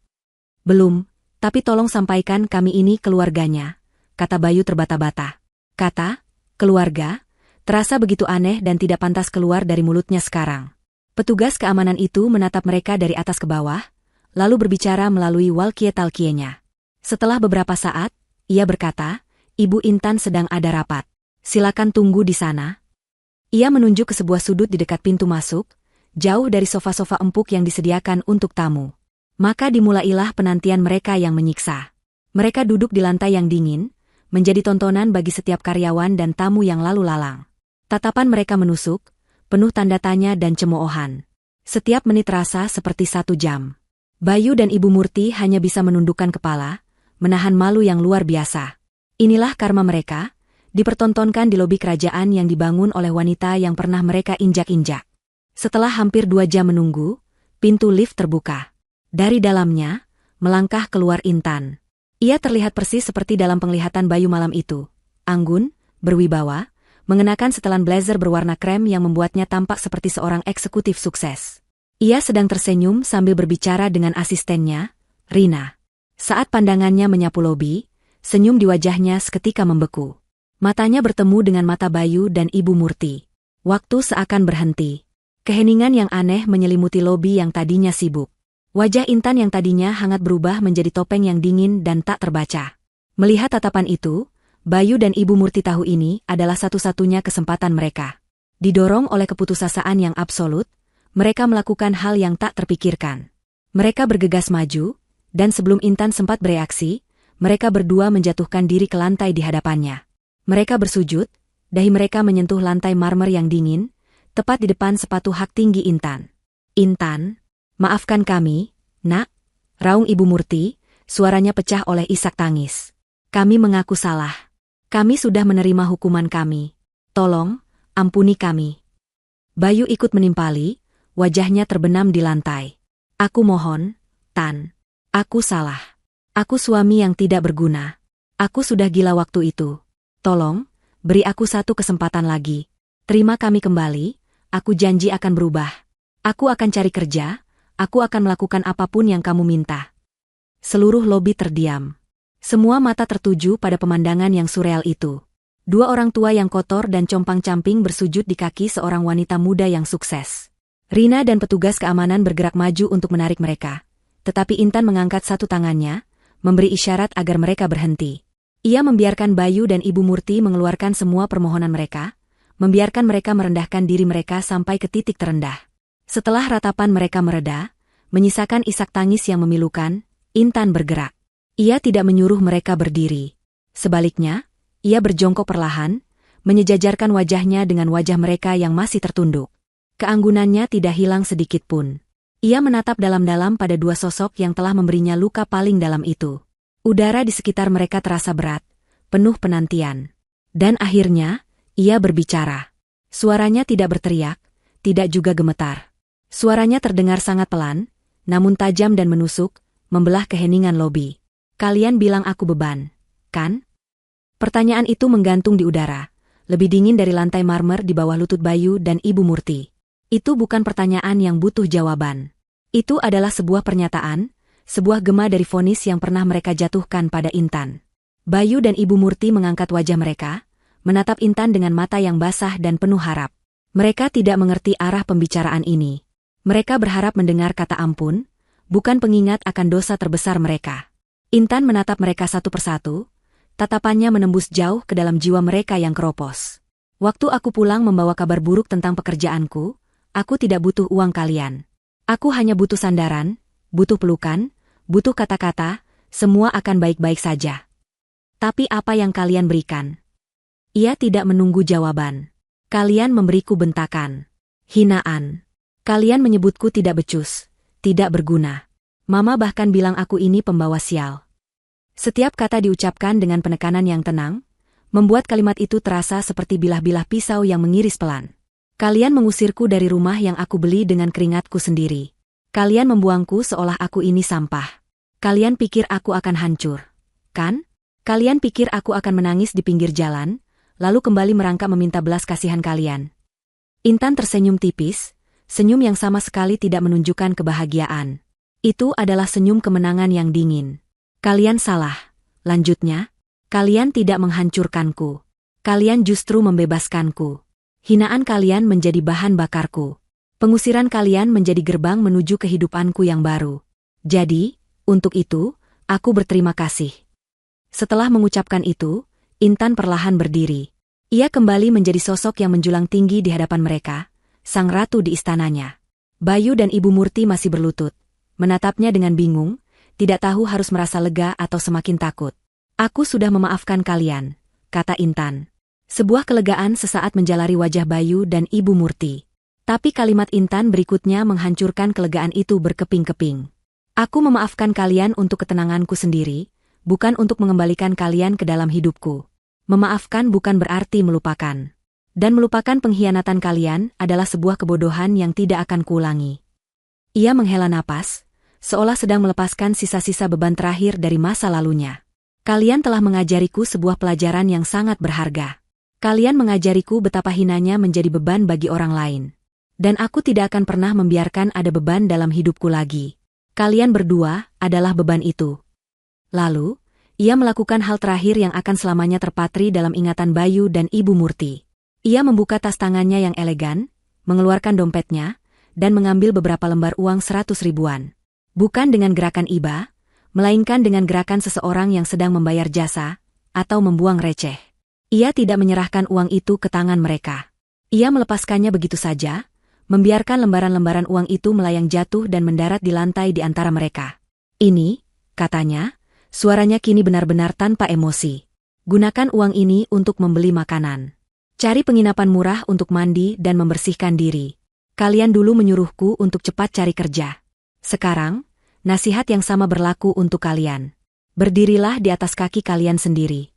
"Belum, tapi tolong sampaikan kami ini keluarganya," kata Bayu terbata-bata. Kata, "keluarga," terasa begitu aneh dan tidak pantas keluar dari mulutnya sekarang. Petugas keamanan itu menatap mereka dari atas ke bawah, lalu berbicara melalui walkie-talkie-nya. Setelah beberapa saat, ia berkata, "Ibu Intan sedang ada rapat. Silakan tunggu di sana." Ia menunjuk ke sebuah sudut di dekat pintu masuk, jauh dari sofa-sofa empuk yang disediakan untuk tamu. Maka dimulailah penantian mereka yang menyiksa. Mereka duduk di lantai yang dingin, menjadi tontonan bagi setiap karyawan dan tamu yang lalu lalang. Tatapan mereka menusuk, penuh tanda tanya dan cemoohan. Setiap menit rasa seperti 1 jam. Bayu dan Ibu Murti hanya bisa menundukkan kepala, menahan malu yang luar biasa. Inilah karma mereka, dipertontonkan di lobi kerajaan yang dibangun oleh wanita yang pernah mereka injak-injak. Setelah hampir 2 jam menunggu, pintu lift terbuka. Dari dalamnya, melangkah keluar Intan. Ia terlihat persis seperti dalam penglihatan Bayu malam itu. Anggun, berwibawa, mengenakan setelan blazer berwarna krem yang membuatnya tampak seperti seorang eksekutif sukses. Ia sedang tersenyum sambil berbicara dengan asistennya, Rina. Saat pandangannya menyapu lobi, senyum di wajahnya seketika membeku. Matanya bertemu dengan mata Bayu dan Ibu Murti. Waktu seakan berhenti. Keheningan yang aneh menyelimuti lobi yang tadinya sibuk. Wajah Intan yang tadinya hangat berubah menjadi topeng yang dingin dan tak terbaca. Melihat tatapan itu, Bayu dan Ibu Murti tahu ini adalah satu-satunya kesempatan mereka. Didorong oleh keputusasaan yang absolut, mereka melakukan hal yang tak terpikirkan. Mereka bergegas maju, dan sebelum Intan sempat bereaksi, mereka berdua menjatuhkan diri ke lantai di hadapannya. Mereka bersujud, dahi mereka menyentuh lantai marmer yang dingin, tepat di depan sepatu hak tinggi Intan. "Intan, maafkan kami, Nak," raung Ibu Murti, suaranya pecah oleh isak tangis. "Kami mengaku salah. Kami sudah menerima hukuman kami. Tolong, ampuni kami." Bayu ikut menimpali, wajahnya terbenam di lantai. "Aku mohon, Tan. Aku salah. Aku suami yang tidak berguna. Aku sudah gila waktu itu. Tolong, beri aku satu kesempatan lagi. Terima kami kembali, aku janji akan berubah. Aku akan cari kerja, aku akan melakukan apapun yang kamu minta." Seluruh lobi terdiam. Semua mata tertuju pada pemandangan yang surreal itu. 2 orang tua yang kotor dan compang-camping bersujud di kaki seorang wanita muda yang sukses. Rina dan petugas keamanan bergerak maju untuk menarik mereka. Tetapi Intan mengangkat satu tangannya, memberi isyarat agar mereka berhenti. Ia membiarkan Bayu dan Ibu Murti mengeluarkan semua permohonan mereka, membiarkan mereka merendahkan diri mereka sampai ke titik terendah. Setelah ratapan mereka mereda, menyisakan isak tangis yang memilukan, Intan bergerak. Ia tidak menyuruh mereka berdiri. Sebaliknya, ia berjongkok perlahan, menyejajarkan wajahnya dengan wajah mereka yang masih tertunduk. Keanggunannya tidak hilang sedikit pun. Ia menatap dalam-dalam pada 2 sosok yang telah memberinya luka paling dalam itu. Udara di sekitar mereka terasa berat, penuh penantian. Dan akhirnya, ia berbicara. Suaranya tidak berteriak, tidak juga gemetar. Suaranya terdengar sangat pelan, namun tajam dan menusuk, membelah keheningan lobi. "Kalian bilang aku beban, kan?" Pertanyaan itu menggantung di udara, lebih dingin dari lantai marmer di bawah lutut Bayu dan Ibu Murti. Itu bukan pertanyaan yang butuh jawaban. Itu adalah sebuah pernyataan, sebuah gema dari vonis yang pernah mereka jatuhkan pada Intan. Bayu dan Ibu Murti mengangkat wajah mereka, menatap Intan dengan mata yang basah dan penuh harap. Mereka tidak mengerti arah pembicaraan ini. Mereka berharap mendengar kata ampun, bukan pengingat akan dosa terbesar mereka. Intan menatap mereka satu persatu, tatapannya menembus jauh ke dalam jiwa mereka yang keropos. "Waktu aku pulang membawa kabar buruk tentang pekerjaanku, aku tidak butuh uang kalian. Aku hanya butuh sandaran, butuh pelukan, butuh kata-kata, semua akan baik-baik saja. Tapi apa yang kalian berikan?" Ia tidak menunggu jawaban. "Kalian memberiku bentakan, hinaan. Kalian menyebutku tidak becus, tidak berguna. Mama bahkan bilang aku ini pembawa sial." Setiap kata diucapkan dengan penekanan yang tenang, membuat kalimat itu terasa seperti bilah-bilah pisau yang mengiris pelan. Kalian mengusirku dari rumah yang aku beli dengan keringatku sendiri. Kalian membuangku seolah aku ini sampah. Kalian pikir aku akan hancur, kan? Kalian pikir aku akan menangis di pinggir jalan, lalu kembali merangkak meminta belas kasihan kalian. Intan tersenyum tipis, senyum yang sama sekali tidak menunjukkan kebahagiaan. Itu adalah senyum kemenangan yang dingin. Kalian salah, lanjutnya. Kalian tidak menghancurkanku. Kalian justru membebaskanku. Hinaan kalian menjadi bahan bakarku. Pengusiran kalian menjadi gerbang menuju kehidupanku yang baru. Jadi, untuk itu, aku berterima kasih. Setelah mengucapkan itu, Intan perlahan berdiri. Ia kembali menjadi sosok yang menjulang tinggi di hadapan mereka, sang ratu di istananya. Bayu dan Ibu Murti masih berlutut, menatapnya dengan bingung, tidak tahu harus merasa lega atau semakin takut. Aku sudah memaafkan kalian, kata Intan. Sebuah kelegaan sesaat menjalari wajah Bayu dan Ibu Murti. Tapi kalimat Intan berikutnya menghancurkan kelegaan itu berkeping-keping. Aku memaafkan kalian untuk ketenanganku sendiri, bukan untuk mengembalikan kalian ke dalam hidupku. Memaafkan bukan berarti melupakan. Dan melupakan pengkhianatan kalian adalah sebuah kebodohan yang tidak akan kuulangi. Ia menghela napas, seolah sedang melepaskan sisa-sisa beban terakhir dari masa lalunya. Kalian telah mengajariku sebuah pelajaran yang sangat berharga. Kalian mengajariku betapa hinanya menjadi beban bagi orang lain. Dan aku tidak akan pernah membiarkan ada beban dalam hidupku lagi. Kalian berdua adalah beban itu. Lalu, ia melakukan hal terakhir yang akan selamanya terpatri dalam ingatan Bayu dan Ibu Murti. Ia membuka tas tangannya yang elegan, mengeluarkan dompetnya, dan mengambil beberapa lembar uang 100 ribuan. Bukan dengan gerakan iba, melainkan dengan gerakan seseorang yang sedang membayar jasa, atau membuang receh. Ia tidak menyerahkan uang itu ke tangan mereka. Ia melepaskannya begitu saja, membiarkan lembaran-lembaran uang itu melayang jatuh dan mendarat di lantai di antara mereka. Ini, katanya, suaranya kini benar-benar tanpa emosi. Gunakan uang ini untuk membeli makanan. Cari penginapan murah untuk mandi dan membersihkan diri. Kalian dulu menyuruhku untuk cepat cari kerja. Sekarang, nasihat yang sama berlaku untuk kalian. Berdirilah di atas kaki kalian sendiri.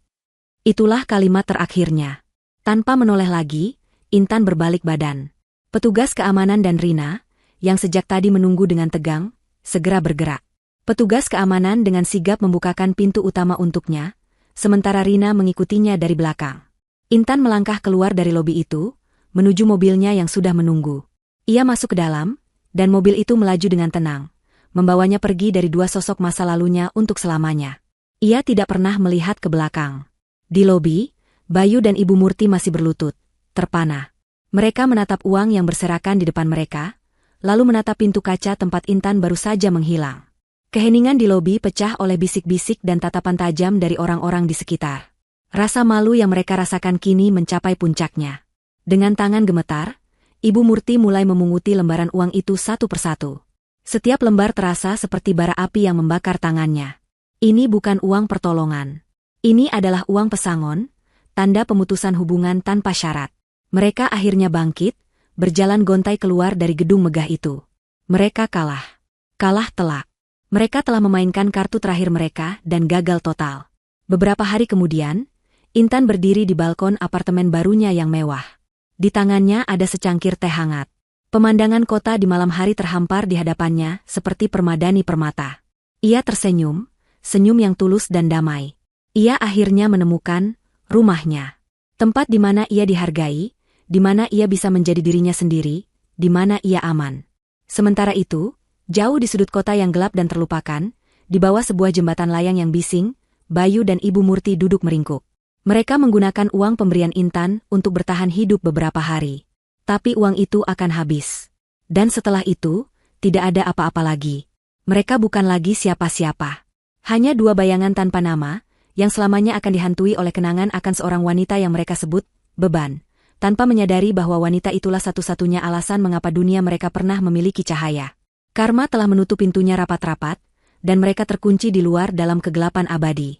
Itulah kalimat terakhirnya. Tanpa menoleh lagi, Intan berbalik badan. Petugas keamanan dan Rina, yang sejak tadi menunggu dengan tegang, segera bergerak. Petugas keamanan dengan sigap membukakan pintu utama untuknya, sementara Rina mengikutinya dari belakang. Intan melangkah keluar dari lobi itu, menuju mobilnya yang sudah menunggu. Ia masuk ke dalam, dan mobil itu melaju dengan tenang, membawanya pergi dari dua sosok masa lalunya untuk selamanya. Ia tidak pernah melihat ke belakang. Di lobi, Bayu dan Ibu Murti masih berlutut, terpana. Mereka menatap uang yang berserakan di depan mereka, lalu menatap pintu kaca tempat Intan baru saja menghilang. Keheningan di lobi pecah oleh bisik-bisik dan tatapan tajam dari orang-orang di sekitar. Rasa malu yang mereka rasakan kini mencapai puncaknya. Dengan tangan gemetar, Ibu Murti mulai memunguti lembaran uang itu satu persatu. Setiap lembar terasa seperti bara api yang membakar tangannya. Ini bukan uang pertolongan. Ini adalah uang pesangon, tanda pemutusan hubungan tanpa syarat. Mereka akhirnya bangkit, berjalan gontai keluar dari gedung megah itu. Mereka kalah. Kalah telak. Mereka telah memainkan kartu terakhir mereka dan gagal total. Beberapa hari kemudian, Intan berdiri di balkon apartemen barunya yang mewah. Di tangannya ada secangkir teh hangat. Pemandangan kota di malam hari terhampar di hadapannya seperti permadani permata. Ia tersenyum, senyum yang tulus dan damai. Ia akhirnya menemukan rumahnya. Tempat di mana ia dihargai, di mana ia bisa menjadi dirinya sendiri, di mana ia aman. Sementara itu, jauh di sudut kota yang gelap dan terlupakan, di bawah sebuah jembatan layang yang bising, Bayu dan Ibu Murti duduk meringkuk. Mereka menggunakan uang pemberian Intan untuk bertahan hidup beberapa hari. Tapi uang itu akan habis. Dan setelah itu, tidak ada apa-apa lagi. Mereka bukan lagi siapa-siapa. Hanya dua bayangan tanpa nama, yang selamanya akan dihantui oleh kenangan akan seorang wanita yang mereka sebut beban, tanpa menyadari bahwa wanita itulah satu-satunya alasan mengapa dunia mereka pernah memiliki cahaya. Karma telah menutup pintunya rapat-rapat, dan mereka terkunci di luar dalam kegelapan abadi.